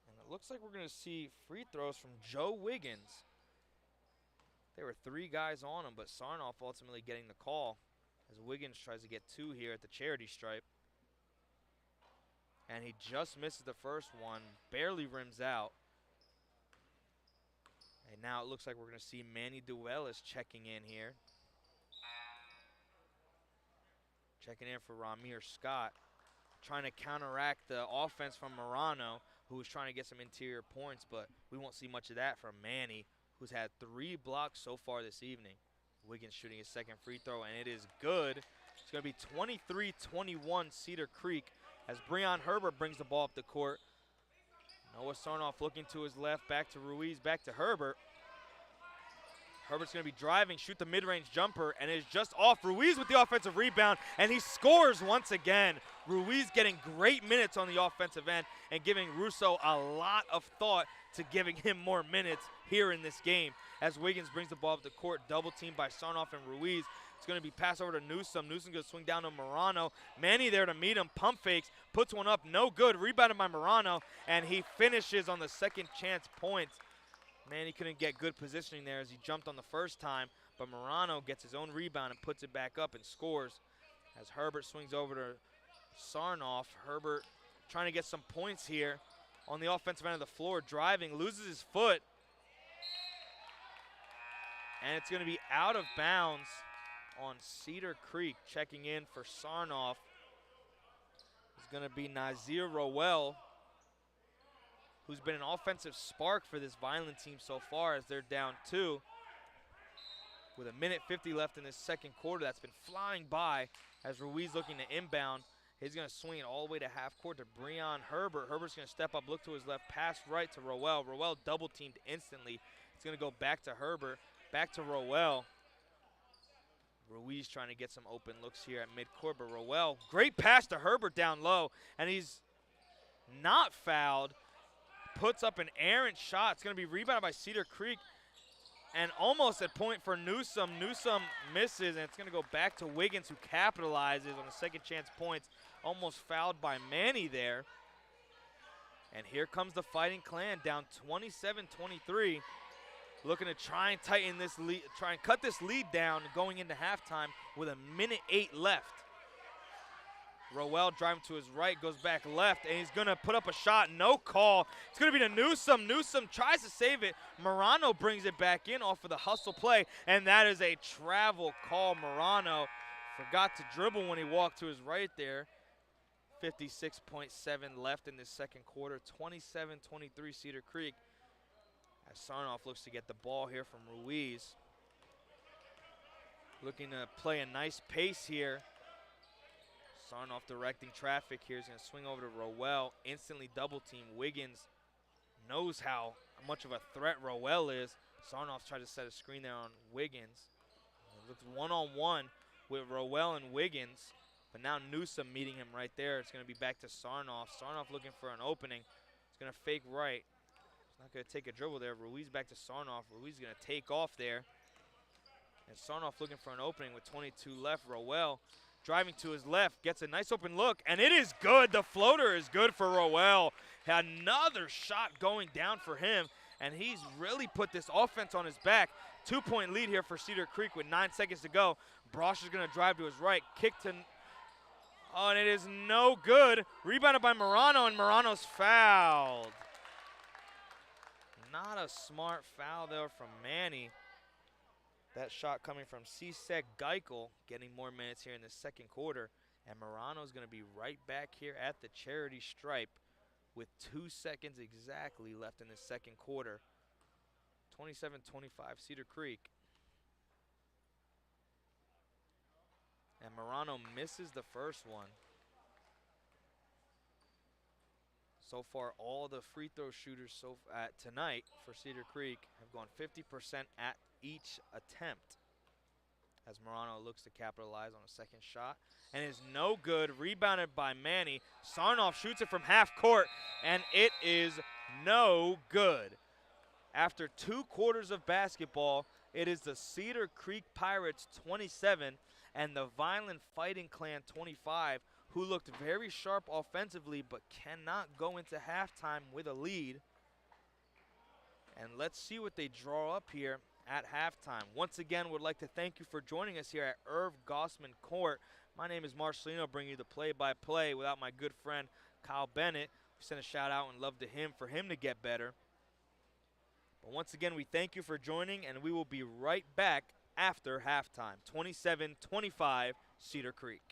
Speaker 2: And it looks like we're going to see free throws from Joe Wiggins. There were 3 guys on him, but Sarnoff ultimately getting the call as Wiggins tries to get 2 here at the charity stripe. And he just misses the first one, barely rims out. And now it looks like we're going to see Manny Duelis checking in here. Checking in for Ramir Scott. Trying to counteract the offense from Morano, who was trying to get some interior points, but we won't see much of that from Manny, who's had 3 blocks so far this evening. Wiggins shooting his second free throw, and it is good. It's going to be 23-21 Cedar Creek as Breon Herbert brings the ball up the court. Noah Sarnoff looking to his left, back to Ruiz, back to Herbert. Herbert's going to be driving, shoot the mid-range jumper, and it is just off. Ruiz with the offensive rebound, and he scores once again. Ruiz getting great minutes on the offensive end and giving Russo a lot of thought to giving him more minutes here in this game. As Wiggins brings the ball up the court, double teamed by Sarnoff and Ruiz. It's going to be passed over to Newsome. Newsome's going to swing down to Morano. Manny there to meet him, pump fakes, puts one up, no good. Rebounded by Morano, and he finishes on the second chance points. Manny couldn't get good positioning there as he jumped on the first time, but Morano gets his own rebound and puts it back up and scores. As Herbert swings over to Sarnoff, Herbert trying to get some points here on the offensive end of the floor, driving, loses his foot. And it's going to be out of bounds on Cedar Creek. Checking in for Sarnoff is going to be Nazir Rowell, who's been an offensive spark for this Vineland team so far as they're down 2. With 1:50 left in this second quarter, that's been flying by as Ruiz looking to inbound. He's going to swing it all the way to half court to Breon Herbert. Herbert's going to step up, look to his left, pass right to Rowell. Rowell double teamed instantly. It's going to go back to Herbert, back to Rowell. Ruiz trying to get some open looks here at midcourt, but Rowell, great pass to Herbert down low, and he's not fouled. Puts up an errant shot. It's going to be rebounded by Cedar Creek and almost at point for Newsome. Newsome misses, and it's going to go back to Wiggins, who capitalizes on the second chance points. Almost fouled by Manny there. And here comes the Fighting Clan down 27-23. Looking to try and tighten this lead, try and cut this lead down going into halftime with 1:08 left. Rowell driving to his right, goes back left, and he's going to put up a shot. No call. It's going to be to Newsome. Newsome tries to save it. Morano brings it back in off of the hustle play, and that is a travel call. Morano forgot to dribble when he walked to his right there. 56.7 left in this second quarter. 27-23 Cedar Creek. As Sarnoff looks to get the ball here from Ruiz. Looking to play a nice pace here. Sarnoff directing traffic here. He's going to swing over to Rowell. Instantly double team. Wiggins knows how much of a threat Rowell is. Sarnoff tried to set a screen there on Wiggins. It looks one-on-one with Rowell and Wiggins. But now Newsome meeting him right there. It's going to be back to Sarnoff. Sarnoff looking for an opening. He's going to fake right. He's not going to take a dribble there. Ruiz back to Sarnoff. Ruiz is going to take off there. And Sarnoff looking for an opening with 22 left. Rowell driving to his left, gets a nice open look, and it is good. The floater is good for Rowell. Another shot going down for him, and he's really put this offense on his back. 2-point lead here for Cedar Creek with 9 seconds to go. Brosh is going to drive to his right, kick to, oh, and it is no good. Rebounded by Morano, and Morano's fouled. Not a smart foul there from Manny. That shot coming from Cesar Geikel, getting more minutes here in the second quarter. And Morano's going to be right back here at the charity stripe with 2 seconds exactly left in the second quarter. 27-25 Cedar Creek. And Morano misses the first one. So far, all the free throw shooters tonight for Cedar Creek have gone 50% at each attempt. As Morano looks to capitalize on a second shot. And is no good, rebounded by Manny. Sarnoff shoots it from half court, and it is no good. After 2 quarters of basketball, it is the Cedar Creek Pirates 27 and the Vineland Fighting Clan 25, who looked very sharp offensively but cannot go into halftime with a lead. And let's see what they draw up here at halftime. Once again, would like to thank you for joining us here at Irv Gosman Court. My name is Marcelino, bringing you the play-by-play without my good friend Kyle Bennett. We sent a shout out and love to him for him to get better. But once again, we thank you for joining, and we will be right back after halftime. 27-25 Cedar Creek.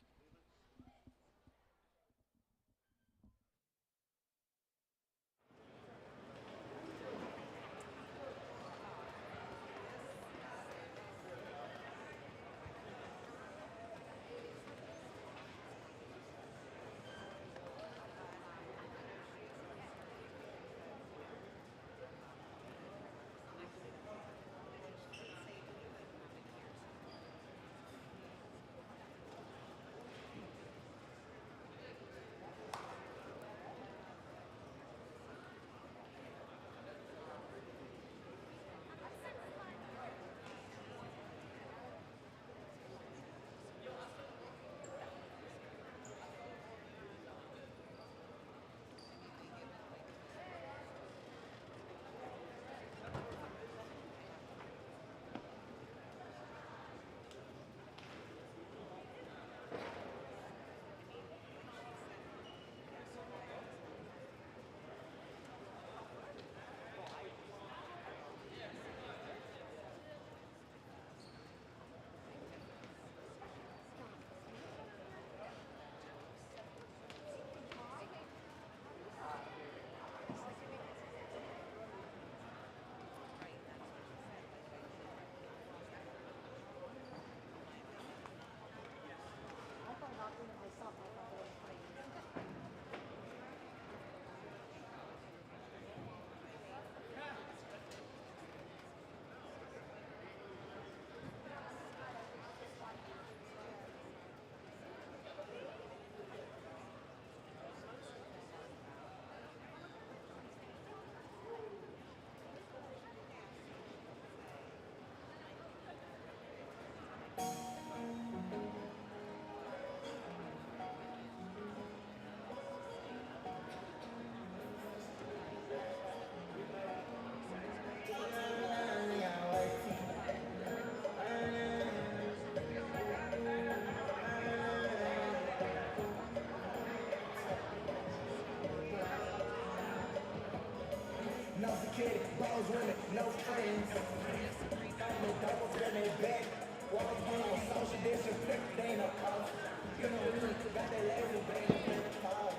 Speaker 3: Balls women, no friends. Family doubles in their back. Walls on social disrespect, they ain't no cost. You know, we got that lazy baby in the car.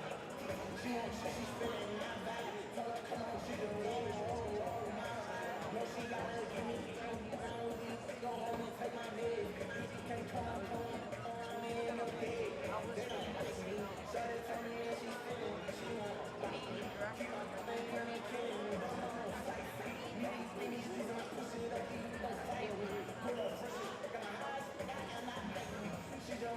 Speaker 3: She won't say she's feeling my body. Tell her, come on, she can roll, roll, roll. No, she gotta give me go home and take my name. Can't come on me in no bed. They don't like me. So they tell me that she's feeling, she won't like me. Keep on thinking and killing me. She don't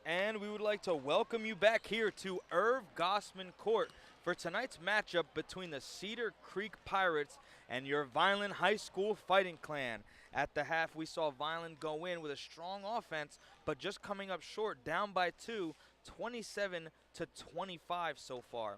Speaker 2: And we would like to welcome you back here to Irv Gosman Court for tonight's matchup between the Cedar Creek Pirates and your Vineland High School Fighting Clan. At the half, we saw Vineland go in with a strong offense, but just coming up short, down by 2, 27 to 25 so far.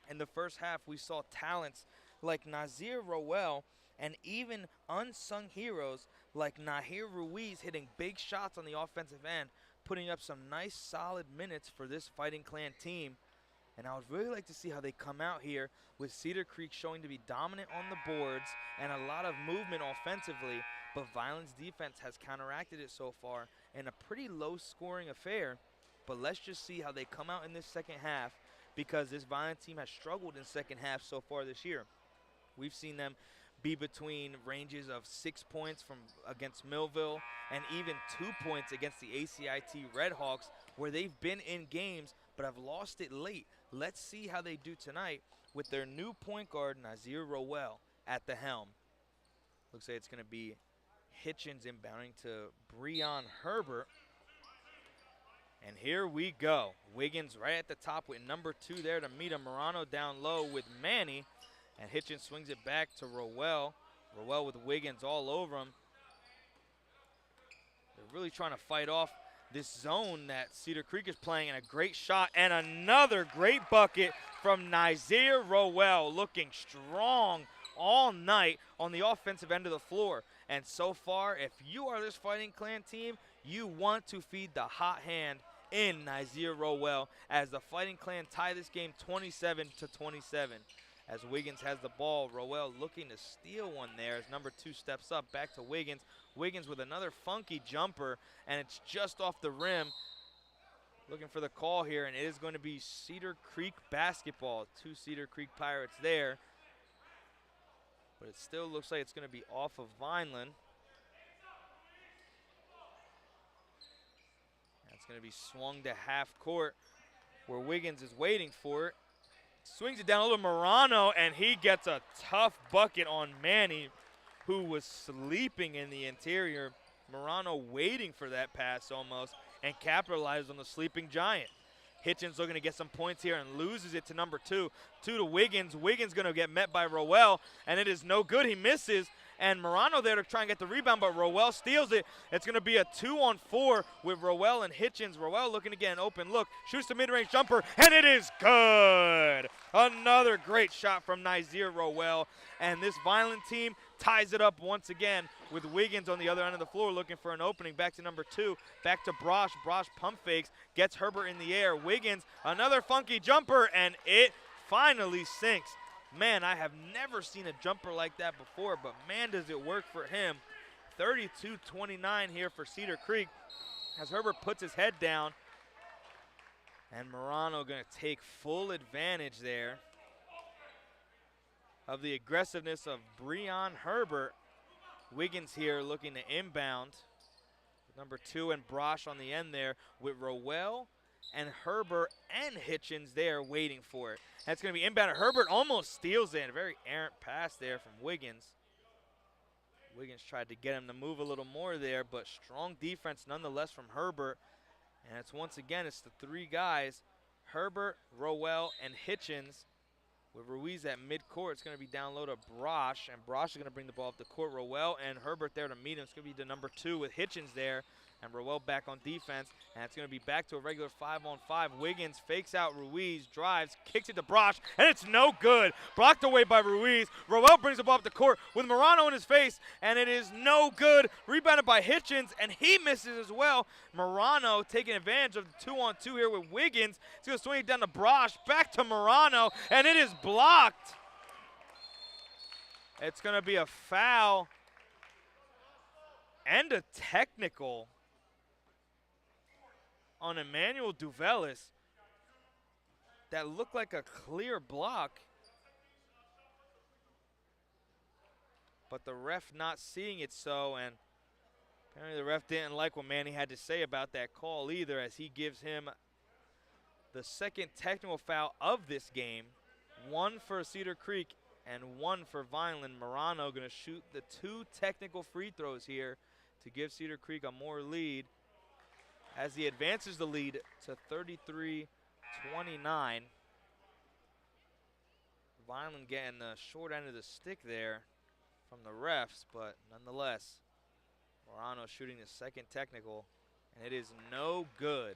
Speaker 2: In the first half, we saw talents like Nazir Rowell and even unsung heroes like Nahir Ruiz hitting big shots on the offensive end, putting up some nice solid minutes for this Fighting Clan team. And I would really like to see how they come out here with Cedar Creek showing to be dominant on the boards and a lot of movement offensively, but Vineland's defense has counteracted it so far in a pretty low-scoring affair. But let's just see how they come out in this second half, because this Vineland team has struggled in second half so far this year. We've seen them be between ranges of 6 points from against Millville and even 2 points against the ACIT Redhawks, where they've been in games but have lost it late. Let's see how they do tonight with their new point guard, Nazir Rowell, at the helm. Looks like it's going to be Hitchens inbounding to Breon Herbert. And here we go. Wiggins right at the top with number 2 there to meet him. Morano down low with Manny. And Hitchens swings it back to Rowell. Rowell with Wiggins all over him. They're really trying to fight off this zone that Cedar Creek is playing, and a great shot and another great bucket from Nazir Rowell, looking strong all night on the offensive end of the floor. And so far, if you are this Fighting Clan team, you want to feed the hot hand in Nazir Rowell as the Fighting Clan tie this game 27-27. As Wiggins has the ball, Rowell looking to steal one there as number 2 steps up. Back to Wiggins. Wiggins with another funky jumper, and it's just off the rim. Looking for the call here, and it is going to be Cedar Creek basketball. 2 Cedar Creek Pirates there. But it still looks like it's going to be off of Vineland. It's going to be swung to half court where Wiggins is waiting for it. Swings it down a little Morano, and he gets a tough bucket on Manny, who was sleeping in the interior. Morano waiting for that pass almost, and capitalized on the sleeping giant. Hitchens looking to get some points here and loses it to number 2. 2 to Wiggins. Wiggins going to get met by Rowell, and it is no good. He misses, and Morano there to try and get the rebound, but Rowell steals it. It's going to be a 2-on-4 with Rowell and Hitchens. Rowell looking to get an open look. Shoots the mid-range jumper, and it is good. Another great shot from Nazir Rowell, and this Vineland team ties it up once again with Wiggins on the other end of the floor looking for an opening. Back to number 2, back to Brosh. Brosh pump fakes, gets Herbert in the air. Wiggins, another funky jumper, and it finally sinks. Man, I have never seen a jumper like that before, but man, does it work for him. 32-29 here for Cedar Creek as Herbert puts his head down. And Morano going to take full advantage there of the aggressiveness of Breon Herbert. Wiggins here looking to inbound. Number 2 and Brosh on the end there with Rowell and Herbert and Hitchens there waiting for it. That's going to be inbound. Herbert almost steals it. A very errant pass there from Wiggins. Wiggins tried to get him to move a little more there, but strong defense nonetheless from Herbert. And it's once again, it's the 3 guys, Herbert, Rowell, and Hitchens. With Ruiz at midcourt, it's going to be down low to Brosh, and Brosh is going to bring the ball up the court. Rowell and Herbert there to meet him. It's going to be the number 2 with Hitchens there, and Rowell back on defense, and it's going to be back to a regular 5-on-5. Wiggins fakes out Ruiz, drives, kicks it to Brosh, and it's no good. Blocked away by Ruiz. Rowell brings the ball up the court with Morano in his face, and it is no good. Rebounded by Hitchens, and he misses as well. Morano taking advantage of the 2-on-2 here with Wiggins. He's going to swing it down to Brosh, back to Morano, and it is blocked. It's going to be a foul and a technical on Emmanuel Duvelis that looked like a clear block, but the ref not seeing it so, and apparently the ref didn't like what Manny had to say about that call either, as he gives him the second technical foul of this game. 1 for Cedar Creek and 1 for Vineland. Morano going to shoot the 2 technical free throws here to give Cedar Creek a more lead as he advances the lead to 33-29. Vineland getting the short end of the stick there from the refs, but nonetheless, Morano shooting the second technical, and it is no good.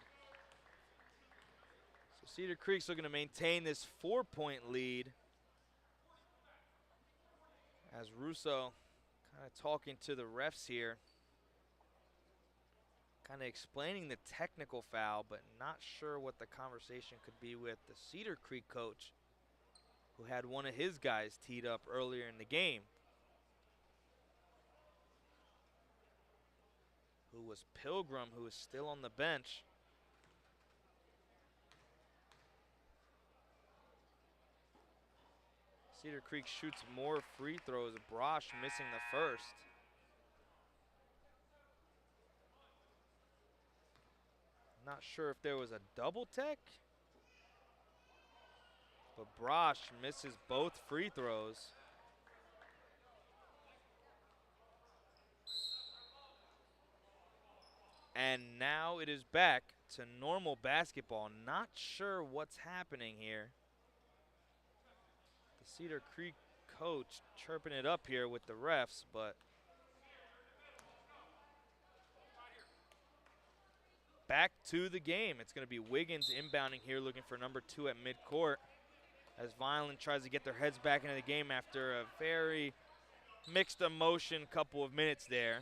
Speaker 2: So Cedar Creek's looking to maintain this 4-point lead as Russo kind of talking to the refs here, kind of explaining the technical foul, but not sure what the conversation could be with the Cedar Creek coach, who had one of his guys teed up earlier in the game, who was Pilgrim, who is still on the bench. Cedar Creek shoots more free throws. Brosh missing the first. Not sure if there was a double tech, but Brosh misses both free throws. And now it is back to normal basketball. Not sure what's happening here. The Cedar Creek coach chirping it up here with the refs, but back to the game. It's going to be Wiggins inbounding here, looking for number 2 at midcourt, as Vineland tries to get their heads back into the game after a very mixed emotion couple of minutes there.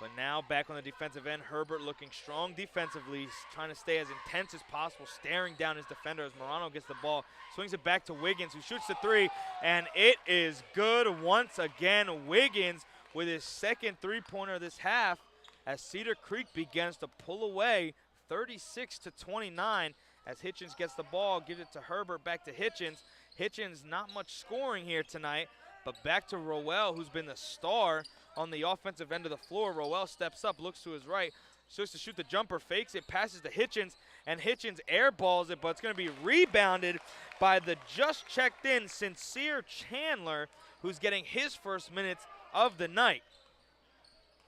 Speaker 2: But now back on the defensive end, Herbert looking strong defensively, trying to stay as intense as possible, staring down his defender as Morano gets the ball, swings it back to Wiggins, who shoots the three, and it is good once again. Wiggins with his second three-pointer this half as Cedar Creek begins to pull away 36-29 as Hitchens gets the ball, gives it to Herbert, back to Hitchens. Hitchens not much scoring here tonight, but back to Rowell, who's been the star on the offensive end of the floor. Rowell steps up, looks to his right, starts to shoot the jumper, fakes it, passes to Hitchens, and Hitchens airballs it, but it's going to be rebounded by the just checked in Sincere Chandler, who's getting his first minutes of the night.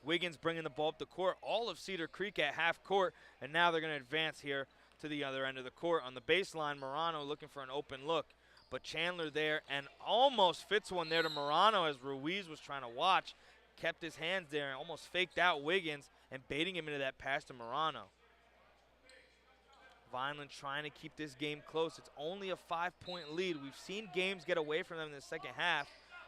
Speaker 2: Wiggins bringing the ball up the court, all of Cedar Creek at half court, and now they're going to advance here to the other end of the court. On the baseline, Morano looking for an open look, but Chandler there and almost fits one there to Morano as Ruiz was trying to watch, kept his hands there and almost faked out Wiggins and baiting him into that pass to Morano. Vineland trying to keep this game close. It's only a 5-point lead. We've seen games get away from them in the second half,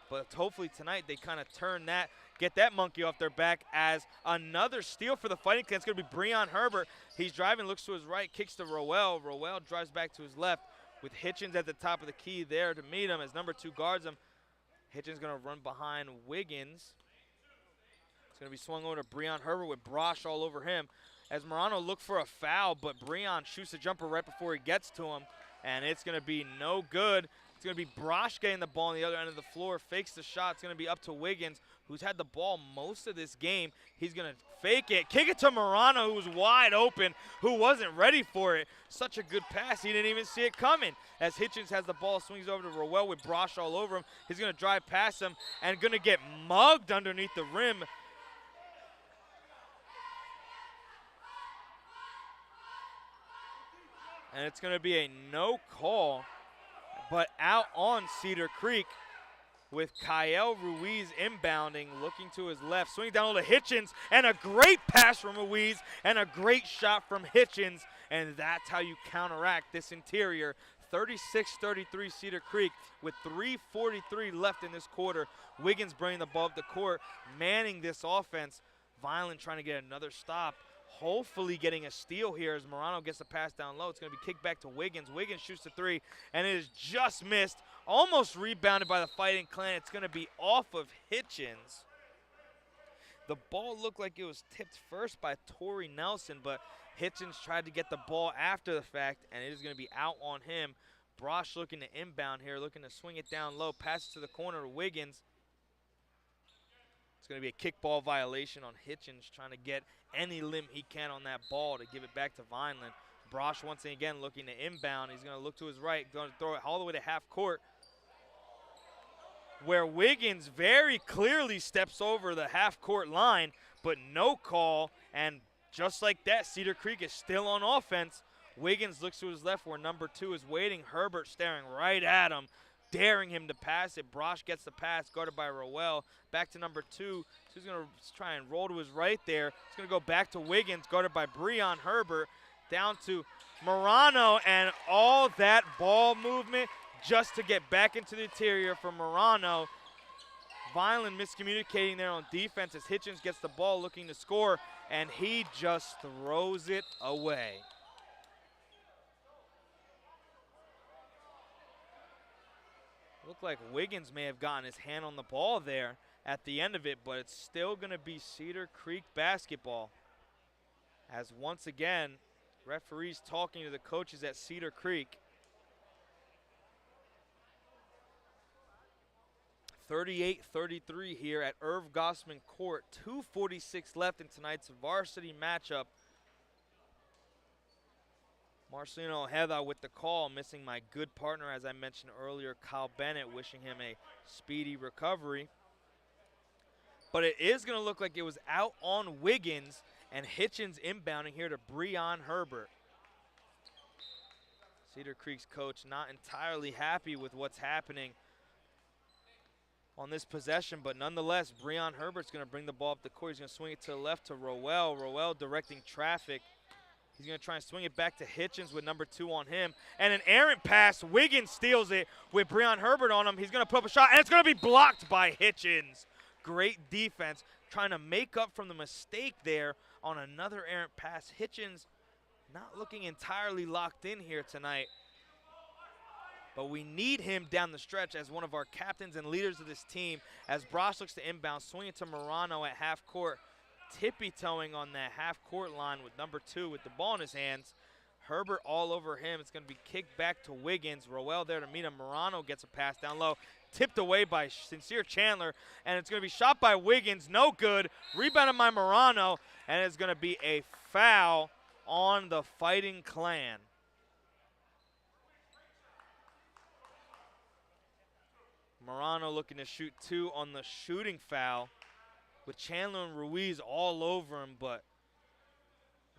Speaker 2: but hopefully tonight they kind of turn that, get that monkey off their back as another steal for the Fighting Clan. It's going to be Breon Herbert. He's driving, looks to his right, kicks to Rowell. Rowell drives back to his left with Hitchens at the top of the key there to meet him as number 2 guards him. Hitchens going to run behind Wiggins. It's going to be swung over to Breon Herbert with Brosh all over him as Morano looked for a foul, but Breon shoots a jumper right before he gets to him, and it's going to be no good. It's going to be Brosh getting the ball on the other end of the floor, fakes the shot. It's going to be up to Wiggins, who's had the ball most of this game. He's going to fake it, kick it to Morano, who was wide open, who wasn't ready for it. Such a good pass, he didn't even see it coming. As Hitchens has the ball, swings over to Rowell with Brosh all over him. He's going to drive past him and going to get mugged underneath the rim. And it's going to be a no call, but out on Cedar Creek with Kyle Ruiz inbounding, looking to his left, swinging down to Hitchens, and a great pass from Ruiz, and a great shot from Hitchens, and that's how you counteract this interior. 36-33 Cedar Creek with 3:43 left in this quarter. Wiggins bringing the ball up the court, manning this offense. Vineland trying to get another stop. Hopefully getting a steal here as Morano gets the pass down low. It's going to be kicked back to Wiggins. Wiggins shoots the three, and it is just missed. Almost rebounded by the Fighting Clan. It's going to be off of Hitchens. The ball looked like it was tipped first by Torrey Nelson, but Hitchens tried to get the ball after the fact, and it is going to be out on him. Brosh looking to inbound here, looking to swing it down low. Passes to the corner to Wiggins. It's going to be a kickball violation on Hitchens, trying to get any limb he can on that ball to give it back to Vineland. Brosh once again looking to inbound. He's going to look to his right, going to throw it all the way to half court, where Wiggins very clearly steps over the half court line, but no call. And just like that, Cedar Creek is still on offense. Wiggins looks to his left where number 2 is waiting. Herbert staring right at him, daring him to pass it. Brosh gets the pass, guarded by Rowell. Back to number 2. So he's going to try and roll to his right there. He's going to go back to Wiggins, guarded by Breon Herbert. Down to Morano, and all that ball movement just to get back into the interior for Morano. Vineland miscommunicating there on defense as Hitchens gets the ball looking to score, and he just throws it away. Looked like Wiggins may have gotten his hand on the ball there at the end of it, but it's still going to be Cedar Creek basketball. As once again, referees talking to the coaches at Cedar Creek. 38-33 here at Irv Gosman Court. 2:46 left in tonight's varsity matchup. Marcelino Ojeda with the call, missing my good partner, as I mentioned earlier, Kyle Bennett, wishing him a speedy recovery. But it is going to look like it was out on Wiggins, and Hitchens inbounding here to Breon Herbert. Cedar Creek's coach not entirely happy with what's happening on this possession, but nonetheless, Breon Herbert's going to bring the ball up the court. He's going to swing it to the left to Rowell. Rowell directing traffic. He's going to try and swing it back to Hitchens with number 2 on him. And an errant pass. Wiggins steals it with Breon Herbert on him. He's going to put up a shot, and it's going to be blocked by Hitchens. great defense, trying to make up from the mistake there on another errant pass. Hitchens not looking entirely locked in here tonight, but we need him down the stretch as one of our captains and leaders of this team. As Brosh looks to inbound, swing it to Morano at half court, tippy-toeing on that half court line with number 2 with the ball in his hands. Herbert all over him. It's going to be kicked back to Wiggins. Roel there to meet him. Morano gets a pass down low, tipped away by Sincere Chandler, and it's going to be shot by Wiggins. No good. Rebounded by Morano, and it's going to be a foul on the Fighting Clan. Morano looking to shoot 2 on the shooting foul with Chandler and Ruiz all over him, but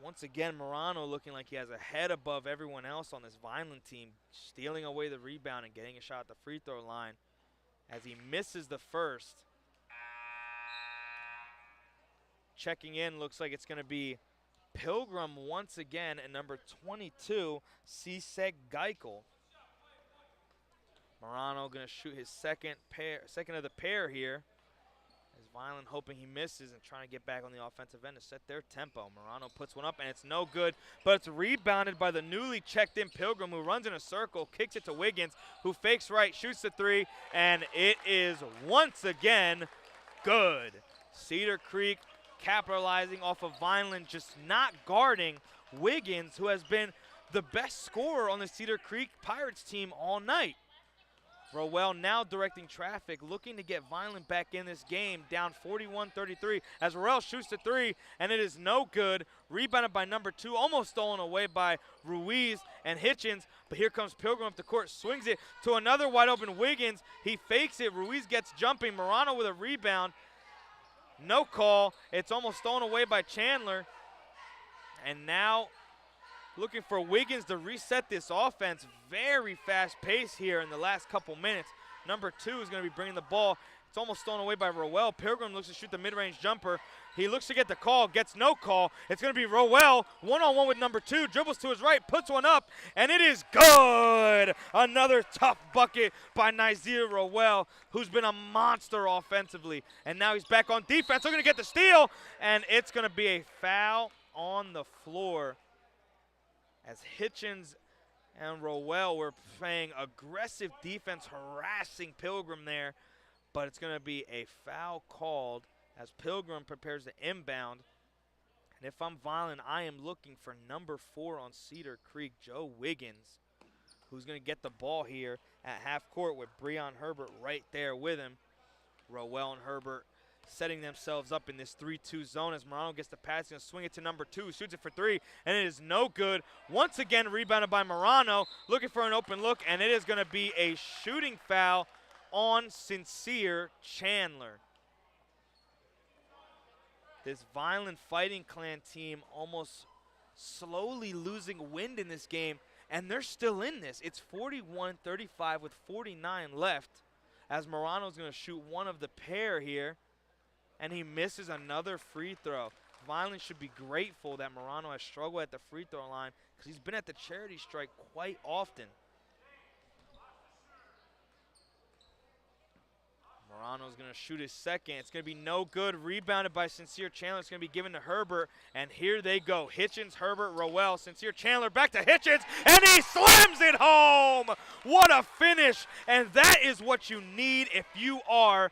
Speaker 2: once again, Morano looking like he has a head above everyone else on this Vineland team, stealing away the rebound and getting a shot at the free throw line as he misses the first. Checking in, looks like it's going to be Pilgrim once again and number 22, Cesar Geikel. Morano going to shoot his second of the pair here. As Vineland hoping he misses and trying to get back on the offensive end to set their tempo. Morano puts one up and it's no good, but it's rebounded by the newly checked in Pilgrim, who runs in a circle, kicks it to Wiggins, who fakes right, shoots the 3, and it is once again good. Cedar Creek capitalizing off of Vineland just not guarding Wiggins, who has been the best scorer on the Cedar Creek Pirates team all night. Roel now directing traffic, looking to get Vineland back in this game, down 41-33 as Roel shoots the 3, and it is no good. Rebounded by number 2, almost stolen away by Ruiz and Hitchens, but here comes Pilgrim up the court, swings it to another wide open Wiggins. He fakes it, Ruiz gets jumping, Morano with a rebound. No call, it's almost stolen away by Chandler, and now looking for Wiggins to reset this offense. Very fast pace here in the last couple minutes. Number 2 is going to be bringing the ball. It's almost stolen away by Roel. Pilgrim looks to shoot the mid-range jumper. He looks to get the call, gets no call. It's going to be Roel, one-on-one with number 2, dribbles to his right, puts one up, and it is good. Another tough bucket by Nazir Roel, who's been a monster offensively. And now he's back on defense, looking to get the steal, and it's going to be a foul on the floor, as Hitchens and Roel were playing aggressive defense, harassing Pilgrim there. But it's going to be a foul called as Pilgrim prepares to inbound. And if I'm Vineland, I am looking for number 4 on Cedar Creek, Joe Wiggins, who's going to get the ball here at half court with Breon Herbert right there with him. Roel and Herbert setting themselves up in this 3-2 zone as Morano gets the pass. He's going to swing it to number 2, shoots it for 3, and it is no good. Once again, rebounded by Morano, looking for an open look, and it is going to be a shooting foul on Sincere Chandler. This Vineland Fighting Clan team almost slowly losing wind in this game, and they're still in this. It's 41-35 with 49 left as Morano's going to shoot one of the pair here, and he misses another free throw. Vineland should be grateful that Morano has struggled at the free throw line because he's been at the charity stripe quite often. Morano's going to shoot his second. It's going to be no good. Rebounded by Sincere Chandler. It's going to be given to Herbert, and here they go. Hitchens, Herbert, Roel, Sincere Chandler back to Hitchens, and he slams it home. What a finish, and that is what you need if you are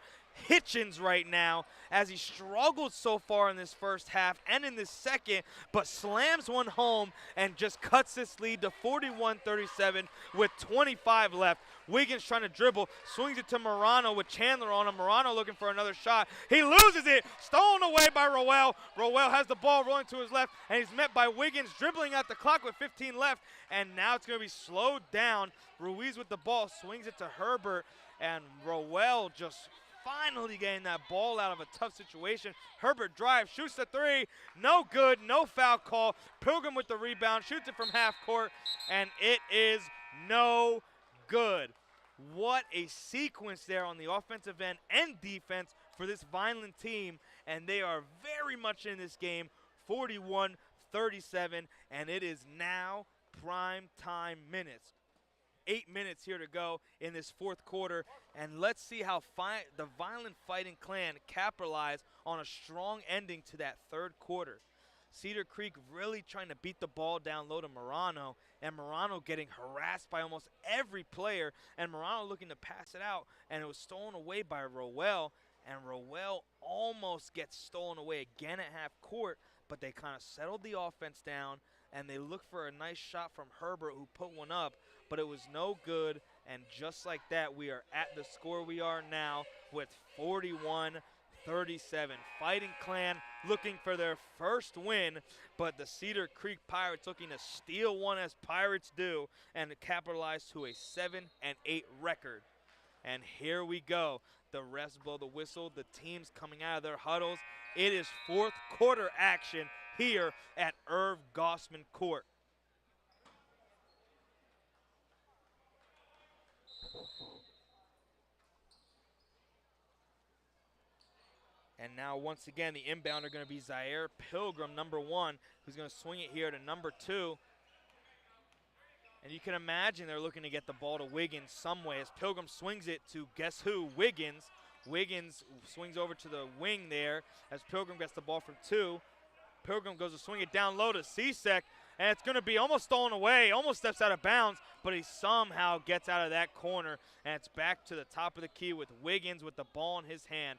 Speaker 2: Hitchens right now, as he struggled so far in this first half and in this second, but slams one home and just cuts this lead to 41-37 with 25 left. Wiggins trying to dribble, swings it to Morano with Chandler on him. Morano looking for another shot. He loses it, stolen away by Roel. Roel has the ball rolling to his left, and he's met by Wiggins dribbling at the clock with 15 left, and now it's going to be slowed down. Ruiz with the ball, swings it to Herbert, and Roel just finally getting that ball out of a tough situation. Herbert drives, shoots the 3, no good, no foul call. Pilgrim with the rebound, shoots it from half court, and it is no good. What a sequence there on the offensive end and defense for this Vineland team, and they are very much in this game, 41-37, and it is now prime time minutes. 8 minutes here to go in this fourth quarter, and let's see how the Vineland Fighting Clan capitalize on a strong ending to that third quarter. Cedar Creek really trying to beat the ball down low to Marano, and Marano getting harassed by almost every player, and Marano looking to pass it out, and it was stolen away by Rowell, and Rowell almost gets stolen away again at half court, but they kind of settled the offense down, and they looked for a nice shot from Herbert, who put one up, but it was no good, and just like that, we are at the score we are now with 41-37. Fighting Clan looking for their first win, but the Cedar Creek Pirates looking to steal one as Pirates do and capitalize to a 7-8 record. And here we go. The refs blow the whistle. The teams coming out of their huddles. It is fourth quarter action here at Irv Gosman Court. And now once again the inbounder going to be Zaire Pilgrim, number 1, who's going to swing it here to number 2. And you can imagine they're looking to get the ball to Wiggins some way as Pilgrim swings it to guess who? Wiggins. Wiggins swings over to the wing there as Pilgrim gets the ball from 2. Pilgrim goes to swing it down low to Cesek, and it's going to be almost stolen away, almost steps out of bounds, but he somehow gets out of that corner, and it's back to the top of the key with Wiggins with the ball in his hand.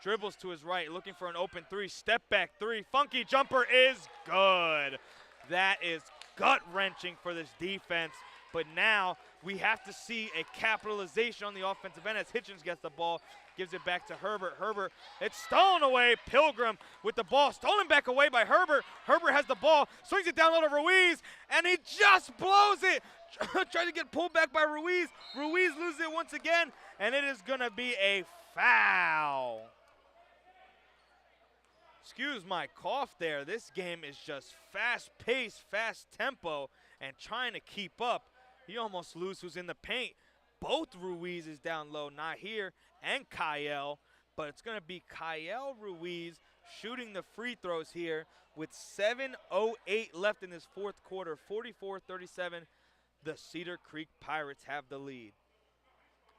Speaker 2: Dribbles to his right, looking for an open 3, step back 3, funky jumper is good. That is gut-wrenching for this defense, but now we have to see a capitalization on the offensive end as Hitchens gets the ball, gives it back to Herbert. Herbert, it's stolen away. Pilgrim with the ball, stolen back away by Herbert. Herbert has the ball, swings it down low to Ruiz, and he just blows it. Trying to get pulled back by Ruiz. Ruiz loses it once again, and it is going to be a foul. Excuse my cough there. This game is just fast-paced, fast tempo, and trying to keep up. You almost lose who's in the paint. Both Ruiz is down low, Nahir and Kyle, but it's going to be Kyle Ruiz shooting the free throws here with 7:08 left in this fourth quarter. 44-37, the Cedar Creek Pirates have the lead.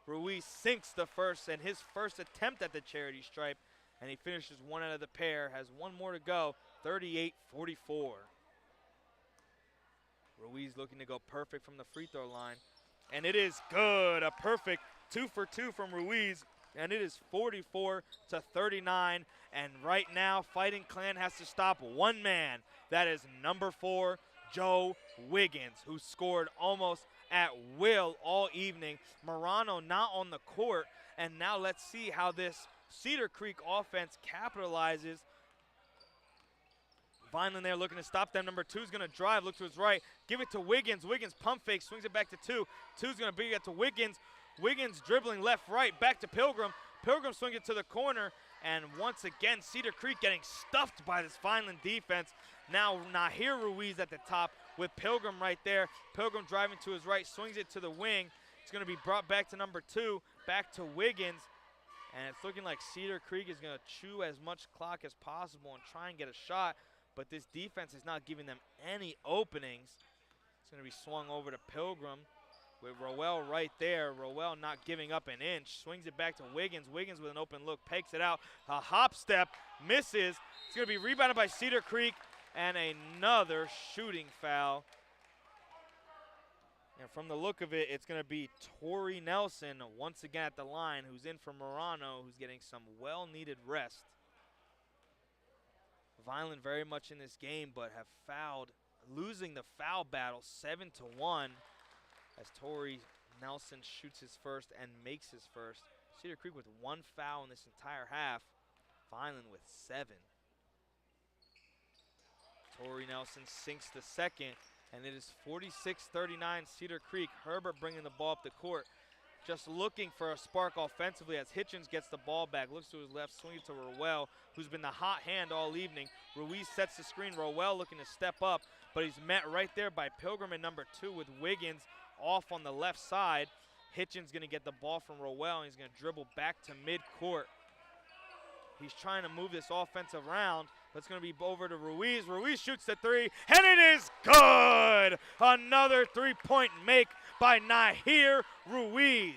Speaker 2: Ruiz sinks the first and his first attempt at the charity stripe, and he finishes one out of the pair, has one more to go, 38-44. Ruiz looking to go perfect from the free throw line, and it is good. A perfect 2 for 2 from Ruiz, and it is 44-39, and right now Fighting Clan has to stop one man. That is number 4, Joe Wiggins, who scored almost at will all evening. Marano not on the court, and now let's see how this Cedar Creek offense capitalizes. Vineland there looking to stop them. Number 2 is going to drive, look to his right, give it to Wiggins. Wiggins pump fake, swings it back to 2. 2's going to bring it to Wiggins. Wiggins dribbling left, right, back to Pilgrim. Pilgrim swings it to the corner, and once again, Cedar Creek getting stuffed by this Vineland defense. Now Nahir Ruiz at the top with Pilgrim right there. Pilgrim driving to his right, swings it to the wing. It's going to be brought back to number 2, back to Wiggins. And it's looking like Cedar Creek is going to chew as much clock as possible and try and get a shot, but this defense is not giving them any openings. It's going to be swung over to Pilgrim with Rowell right there. Rowell not giving up an inch. Swings it back to Wiggins. Wiggins with an open look, pegs it out. A hop step, misses. It's going to be rebounded by Cedar Creek, and another shooting foul. And from the look of it, it's going to be Torrey Nelson once again at the line, who's in for Marano, who's getting some well-needed rest. Vineland very much in this game, but have fouled, losing the foul battle 7-1 as Torrey Nelson shoots his first and makes his first. Cedar Creek with 1 foul in this entire half. Vineland with 7. Torrey Nelson sinks the second, and it is 46-39 Cedar Creek. Herbert bringing the ball up the court, just looking for a spark offensively as Hitchens gets the ball back, looks to his left, swings to Rowell, who's been the hot hand all evening. Ruiz sets the screen. Rowell looking to step up, but he's met right there by Pilgrim and number 2 with Wiggins off on the left side. Hitchens going to get the ball from Rowell, and he's going to dribble back to midcourt. He's trying to move this offense around, It's going to be over to Ruiz. Ruiz shoots the three, and it is good! Another three-point make by Nahir Ruiz.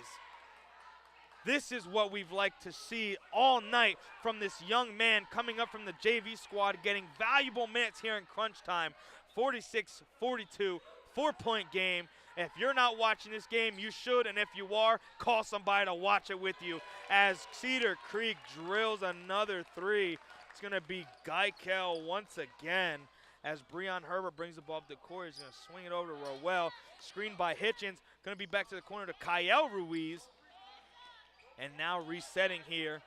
Speaker 2: This is what we've liked to see all night from this young man coming up from the JV squad, getting valuable minutes here in crunch time. 46-42, 4-point game. If you're not watching this game, you should, and if you are, call somebody to watch it with you as Cedar Creek drills another three. It's going to be Geikel once again as Breon Herbert brings the ball up the court. He's going to swing it over to Rowell. Screened by Hitchens. Going to be back to the corner to Kyle Ruiz. And now resetting here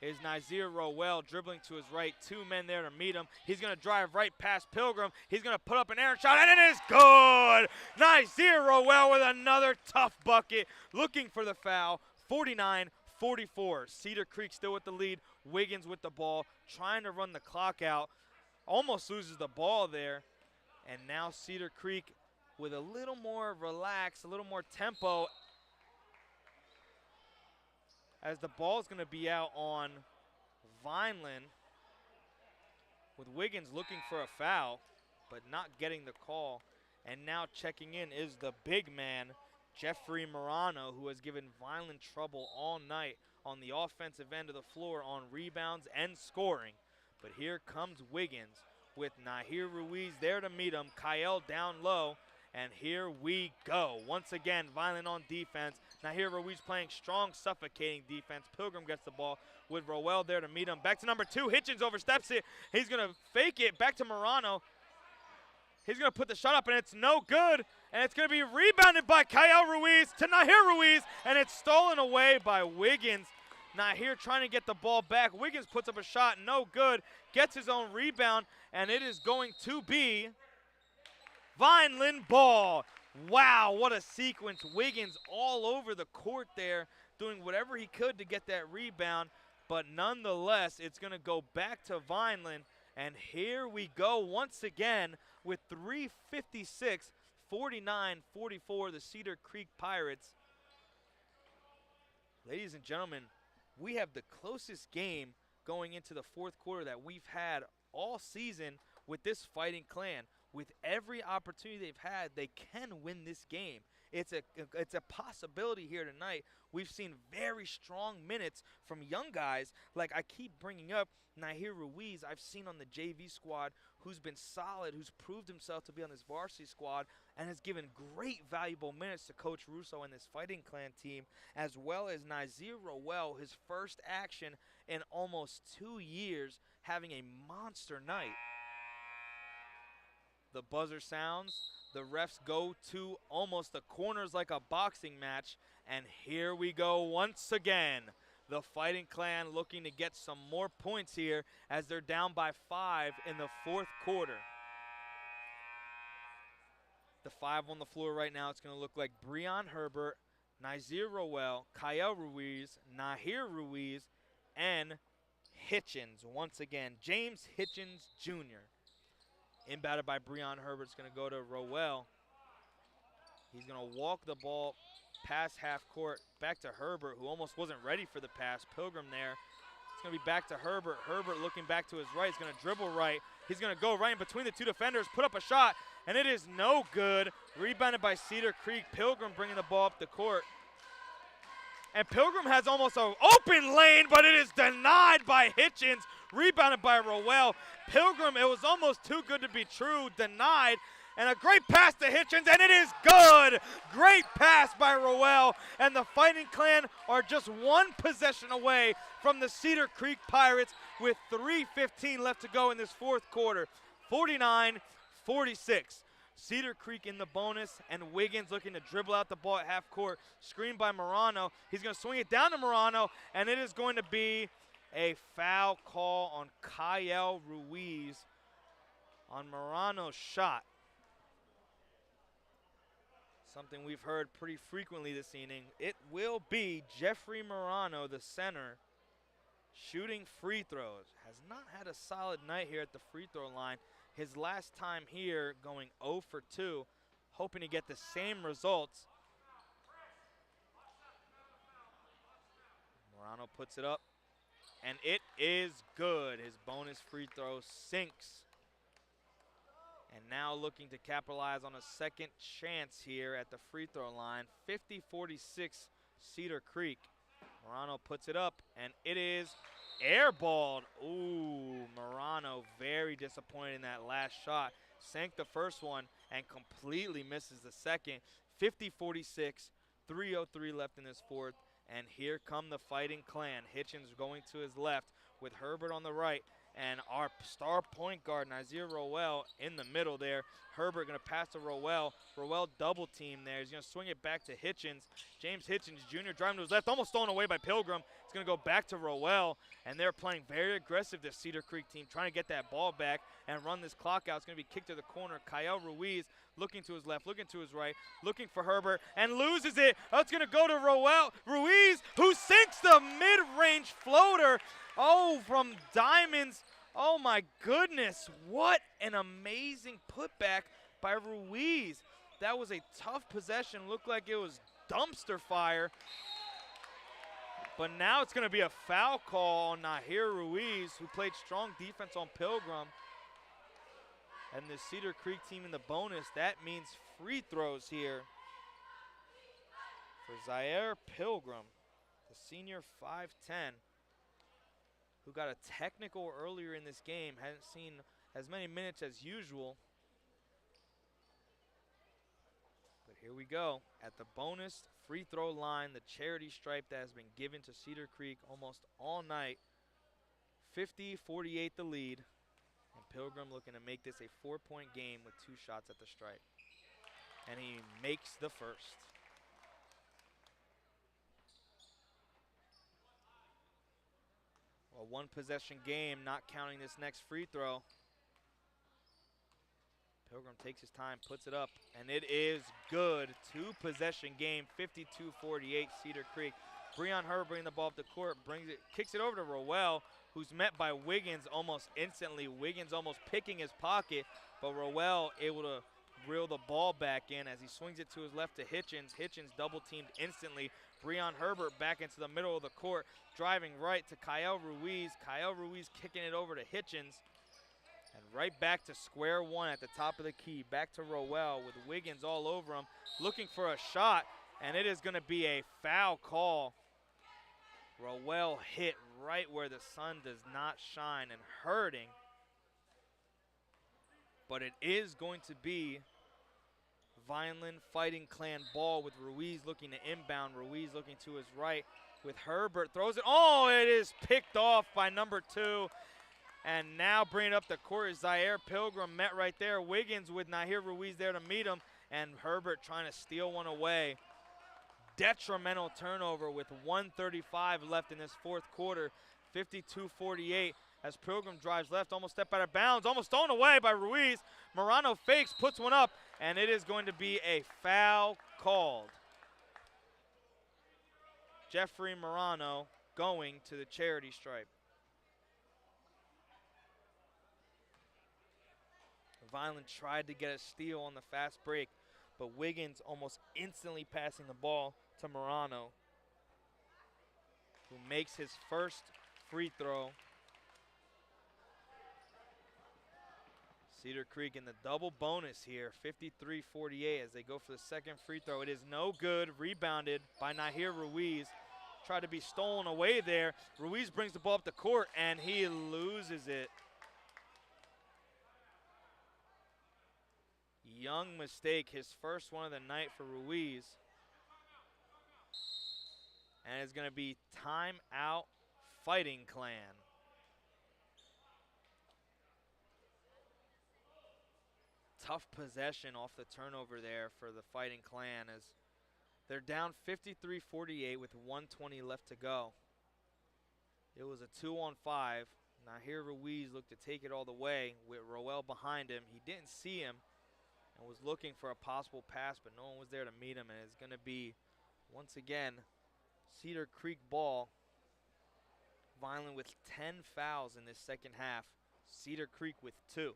Speaker 2: is Nazir Rowell dribbling to his right. Two men there to meet him. He's going to drive right past Pilgrim. He's going to put up an errant shot, and it is good! Nazir Rowell with another tough bucket. Looking for the foul. 49-44. Cedar Creek still with the lead. Wiggins with the ball, trying to run the clock out. Almost loses the ball there. And now Cedar Creek with a little more relaxed, a little more tempo, as the ball is going to be out on Vineland, with Wiggins looking for a foul, but not getting the call. And now checking in is the big man, Jeffrey Morano, who has given Vineland trouble all night on the offensive end of the floor on rebounds and scoring. But here comes Wiggins with Nahir Ruiz there to meet him. Kyle down low, and here we go. Once again, Vineland on defense. Nahir Ruiz playing strong, suffocating defense. Pilgrim gets the ball with Rowell there to meet him. Back to number 2. Hitchens oversteps it. He's going to fake it back to Morano. He's going to put the shot up, and it's no good. And it's going to be rebounded by Kyle Ruiz to Nahir Ruiz, and it's stolen away by Wiggins. Nahir trying to get the ball back. Wiggins puts up a shot, no good. Gets his own rebound, and it is going to be Vineland ball. Wow, what a sequence. Wiggins all over the court there, doing whatever he could to get that rebound. But nonetheless, it's going to go back to Vineland. And here we go once again with 3:56, 49-44, the Cedar Creek Pirates. Ladies and gentlemen, we have the closest game going into the fourth quarter that we've had all season with this Fighting Clan. With every opportunity they've had, they can win this game. It's a possibility here tonight. We've seen very strong minutes from young guys, like I keep bringing up Nahir Ruiz, I've seen on the JV squad, who's been solid, who's proved himself to be on this varsity squad, and has given great valuable minutes to Coach Russo and this Fighting Clan team, as well as Nazir Rowell, his first action in almost 2 years, having a monster night. The buzzer sounds, the refs go to almost the corners like a boxing match, and here we go once again. The Fighting Clan looking to get some more points here as they're down by 5 in the fourth quarter. The 5 on the floor right now, it's going to look like Breon Herbert, Nazir Rowell, Kyle Ruiz, Nahir Ruiz, and Hitchens once again. James Hitchens Jr. Inbounded by Breon Herbert. It's going to go to Rowell. He's going to walk the ball past half court back to Herbert, who almost wasn't ready for the pass. Pilgrim there. It's going to be back to Herbert. Herbert looking back to his right. He's going to dribble right. He's going to go right in between the two defenders, put up a shot, and it is no good. Rebounded by Cedar Creek. Pilgrim bringing the ball up the court. And Pilgrim has almost an open lane, but it is denied by Hitchens. Rebounded by Rowell. Pilgrim, it was almost too good to be true. Denied. And a great pass to Hitchens, and it is good. Great pass by Rowell. And the Fighting Clan are just one possession away from the Cedar Creek Pirates with 3:15 left to go in this fourth quarter. 49-46. Cedar Creek in the bonus, and Wiggins looking to dribble out the ball at half court. Screened by Morano. He's going to swing it down to Morano, and it is going to be a foul call on Kyle Ruiz on Morano's shot. Something we've heard pretty frequently this evening. It will be Jeffrey Morano, the center, shooting free throws. Has not had a solid night here at the free throw line. His last time here going 0 for 2, hoping to get the same results. Morano puts it up. and it is good. His bonus free throw sinks. And now looking to capitalize on a second chance here at the free throw line. 50-46 Cedar Creek. Morano puts it up, and it is airballed. Ooh, Morano very disappointed in that last shot. Sank the first one and completely misses the second. 50-46, 3:03 left in this fourth. And here come the Fighting Clan. Hitchens going to his left with Herbert on the right. And our star point guard, Nazir Rowell, in the middle there. Herbert going to pass to Rowell. Rowell double team there. He's going to swing it back to Hitchens. James Hitchens Jr. driving to his left, almost stolen away by Pilgrim. It's going to go back to Rowell. And they're playing very aggressive, this Cedar Creek team, trying to get that ball back and run this clock out. It's going to be kicked to the corner. Kyle Ruiz looking to his left, looking to his right, looking for Herbert, and loses it. Oh, it's going to go to Rowell. Ruiz, who sinks the mid-range floater. Oh, from Diamonds. Oh, my goodness. What an amazing putback by Ruiz. That was a tough possession. Looked like it was dumpster fire. But now it's going to be a foul call on Nahir Ruiz, who played strong defense on Pilgrim. And the Cedar Creek team in the bonus, that means free throws here for Zaire Pilgrim, the senior 5'10", who got a technical earlier in this game. Hasn't seen as many minutes as usual. But here we go at the bonus free throw line, the charity stripe that has been given to Cedar Creek almost all night. 50-48 the lead. And Pilgrim looking to make this a 4-point game with 2 shots at the stripe. And he makes the first. A 1-possession game, not counting this next free throw. Pilgrim takes his time, puts it up, and it is good. 2-possession game, 52-48 Cedar Creek. Breon Herbert bringing the ball up the court, brings it, kicks it over to Rowell, who's met by Wiggins almost instantly. Wiggins almost picking his pocket, but Rowell able to reel the ball back in as he swings it to his left to Hitchens. Hitchens double teamed instantly. Breon Herbert back into the middle of the court, driving right to Kyle Ruiz. Kyle Ruiz kicking it over to Hitchens. And right back to square one at the top of the key. Back to Rowell with Wiggins all over him, looking for a shot, and it is going to be a foul call. Rowell hit right where the sun does not shine and hurting. But it is going to be Vineland Fighting Clan ball with Ruiz looking to inbound. Ruiz looking to his right with Herbert. Throws it. Oh, it is picked off by number 2. And now bringing up the court is Zaire Pilgrim, met right there. Wiggins with Nahir Ruiz there to meet him. And Herbert trying to steal one away. Detrimental turnover with 1:35 left in this fourth quarter. 52-48 as Pilgrim drives left, almost stepped out of bounds, almost stolen away by Ruiz. Morano fakes, puts one up, and it is going to be a foul called. Jeffrey Morano going to the charity stripe. Vineland tried to get a steal on the fast break, but Wiggins almost instantly passing the ball to Morano, who makes his first free throw. Cedar Creek in the double bonus here, 53-48 as they go for the second free throw. It is no good, rebounded by Nahir Ruiz. Tried to be stolen away there. Ruiz brings the ball up the court and he loses it. Young mistake, his first one of the night for Ruiz. And it's going to be timeout Fighting Clan. Tough possession off the turnover there for the Fighting Clan as they're down 53-48 with 1:20 left to go. It was a 2-on-5. Nahir Ruiz looked to take it all the way with Rowell behind him. He didn't see him and was looking for a possible pass, but no one was there to meet him, and it's going to be, once again, Cedar Creek ball. Vineland with 10 fouls in this second half. Cedar Creek with 2.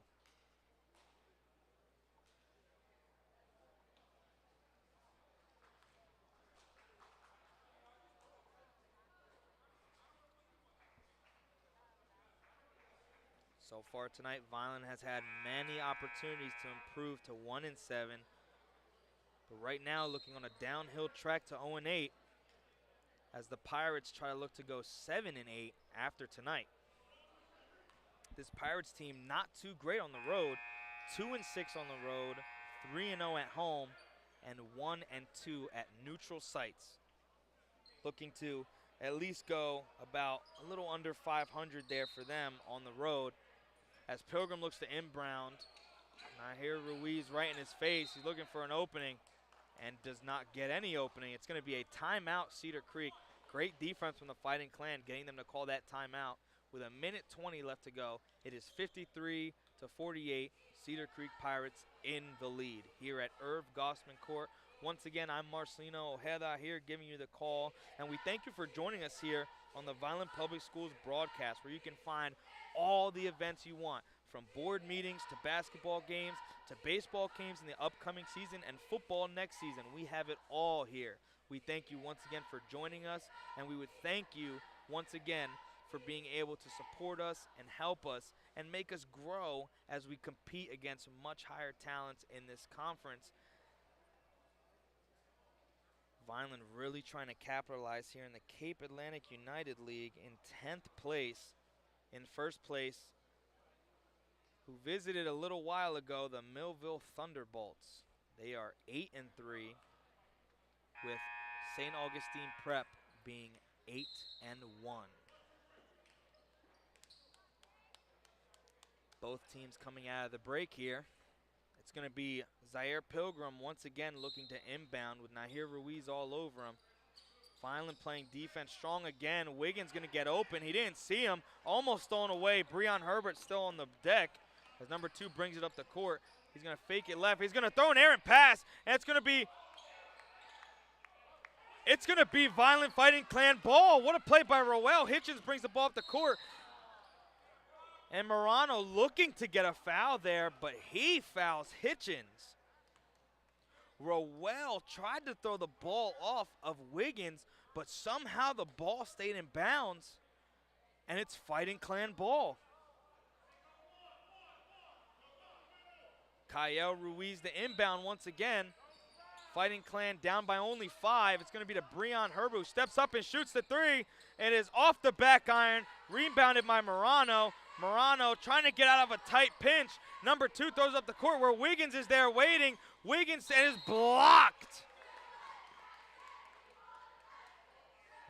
Speaker 2: So far tonight, Vineland has had many opportunities to improve to 1-7. But right now, looking on a downhill track to 0-8 as the Pirates try to look to go 7-8 after tonight. This Pirates team not too great on the road, 2-6 on the road, 3-0 at home, and 1-2 at neutral sites. Looking to at least go about a little under 500 there for them on the road. As Pilgrim looks to inbound, Nahir Ruiz right in his face. He's looking for an opening and does not get any opening. It's going to be a timeout, Cedar Creek. Great defense from the Fighting Clan, getting them to call that timeout. With a minute 20 left to go, it is 53-48. Cedar Creek Pirates in the lead here at Irv Gosman Court. Once again, I'm Marcelino Ojeda here giving you the call, and we thank you for joining us here on the Vineland Public Schools broadcast, where you can find all the events you want, from board meetings to basketball games to baseball games in the upcoming season and football next season. We have it all here. We thank you once again for joining us, and we would thank you once again for being able to support us and help us and make us grow as we compete against much higher talents in this conference. Vineland really trying to capitalize here in the Cape Atlantic United League in 10th place. In first place, who visited a little while ago, the Millville Thunderbolts. They are 8-3, with St. Augustine Prep being 8-1. Both teams coming out of the break here. It's going to be Zaire Pilgrim once again looking to inbound with Nahir Ruiz all over him. Vineland playing defense strong again. Wiggins going to get open. He didn't see him. Almost stolen away. Breon Herbert still on the deck as number 2 brings it up the court. He's going to fake it left. He's going to throw an errant pass, and it's going to be Vineland Fighting Clan ball. What a play by Roel. Hitchens brings the ball up the court. And Morano looking to get a foul there, but he fouls Hitchens. Roel tried to throw the ball off of Wiggins, but somehow the ball stayed in bounds, and it's Fighting Clan ball. Kyle Ruiz the inbound once again. Fighting Clan down by only 5. It's going to be to Breon Herbert, who steps up and shoots the 3. It is off the back iron, rebounded by Morano. Morano trying to get out of a tight pinch. Number 2 throws up the court where Wiggins is there waiting. Wiggins is blocked.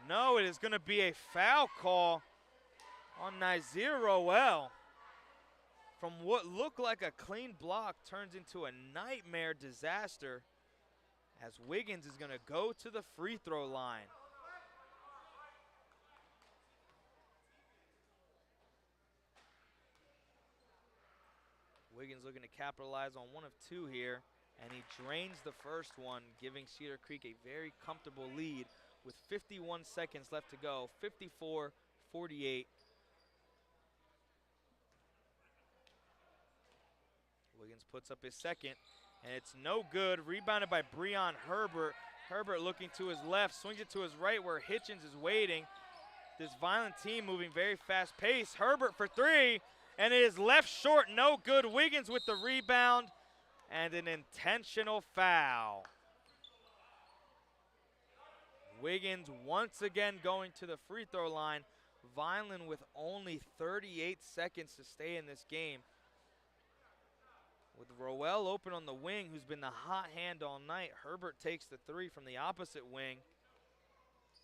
Speaker 2: No, it is going to be a foul call on Nazir Roel. From what looked like a clean block turns into a nightmare disaster, as Wiggins is going to go to the free throw line. Wiggins looking to capitalize on 1 of 2 here, and he drains the first one, giving Cedar Creek a very comfortable lead with 51 seconds left to go, 54-48. Wiggins puts up his second, and it's no good. Rebounded by Breon Herbert. Herbert looking to his left, swings it to his right where Hitchens is waiting. This Vineland team moving very fast pace. Herbert for 3, and it is left short, no good. Wiggins with the rebound, and an intentional foul. Wiggins once again going to the free throw line. Vineland with only 38 seconds to stay in this game. With Roel open on the wing, who's been the hot hand all night, Herbert takes the 3 from the opposite wing.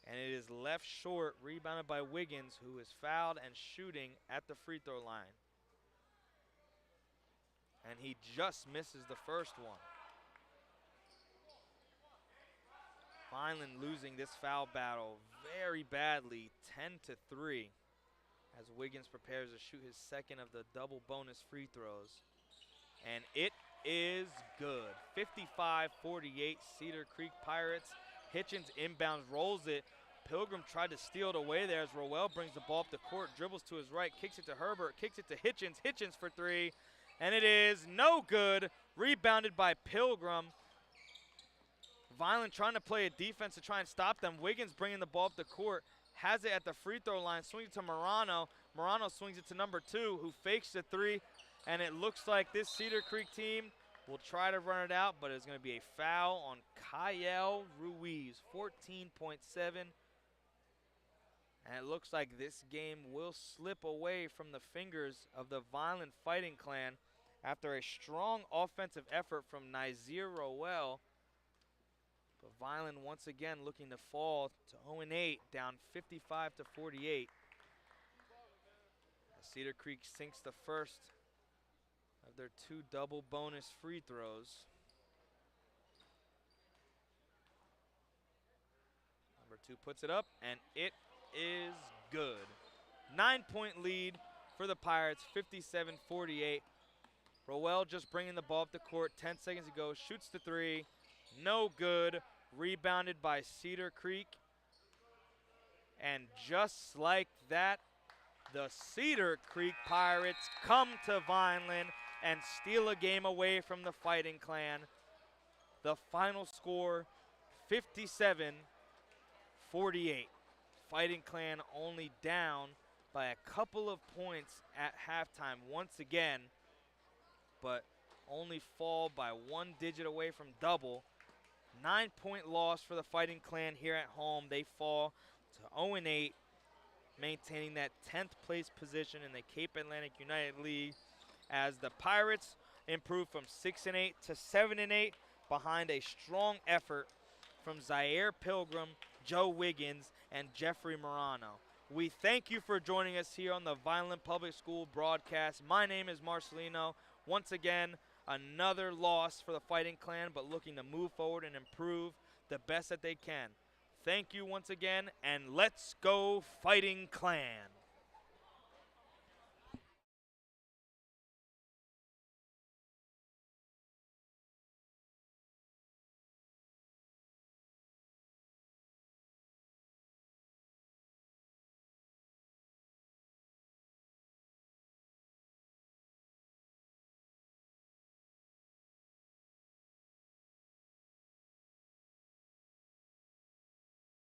Speaker 2: And it is left short, rebounded by Wiggins, who is fouled and shooting at the free throw line. And he just misses the first one. Vineland losing this foul battle very badly, 10-3, as Wiggins prepares to shoot his second of the double bonus free throws. And it is good. 55-48, Cedar Creek Pirates. Hitchens inbounds, rolls it. Pilgrim tried to steal it away there as Roel brings the ball up the court, dribbles to his right, kicks it to Herbert, kicks it to Hitchens. Hitchens for 3, and it is no good. Rebounded by Pilgrim. Vineland trying to play a defense to try and stop them. Wiggins bringing the ball up the court, has it at the free throw line, swings it to Morano. Morano swings it to number 2, who fakes the 3, and it looks like this Cedar Creek team will try to run it out, but it's going to be a foul on Kyle Ruiz, 14.7. And it looks like this game will slip away from the fingers of the Vineland Fighting Clan after a strong offensive effort from Nazir Rowell. But Vineland once again looking to fall to 0-8, down 55-48. Cedar Creek sinks the first of their 2 double bonus free throws. Number 2 puts it up, and it is good. 9-point lead for the Pirates, 57-48. Rowell just bringing the ball up the court, 10 seconds to go, shoots the 3, no good. Rebounded by Cedar Creek. And just like that, the Cedar Creek Pirates come to Vineland and steal a game away from the Fighting Clan. The final score, 57-48. Fighting Clan only down by a couple of points at halftime once again, but only fall by 1 digit away from double. 9-point loss for the Fighting Clan here at home. They fall to 0-8, maintaining that 10th place position in the Cape Atlantic United League as the Pirates improve from 6-8 to 7-8 behind a strong effort from Zaire Pilgrim, Joe Wiggins, and Jeffrey Morano. We thank you for joining us here on the Vineland Public School broadcast. My name is Marcelino. Once again, another loss for the Fighting Clan, but looking to move forward and improve the best that they can. Thank you once again, and let's go Fighting Clan.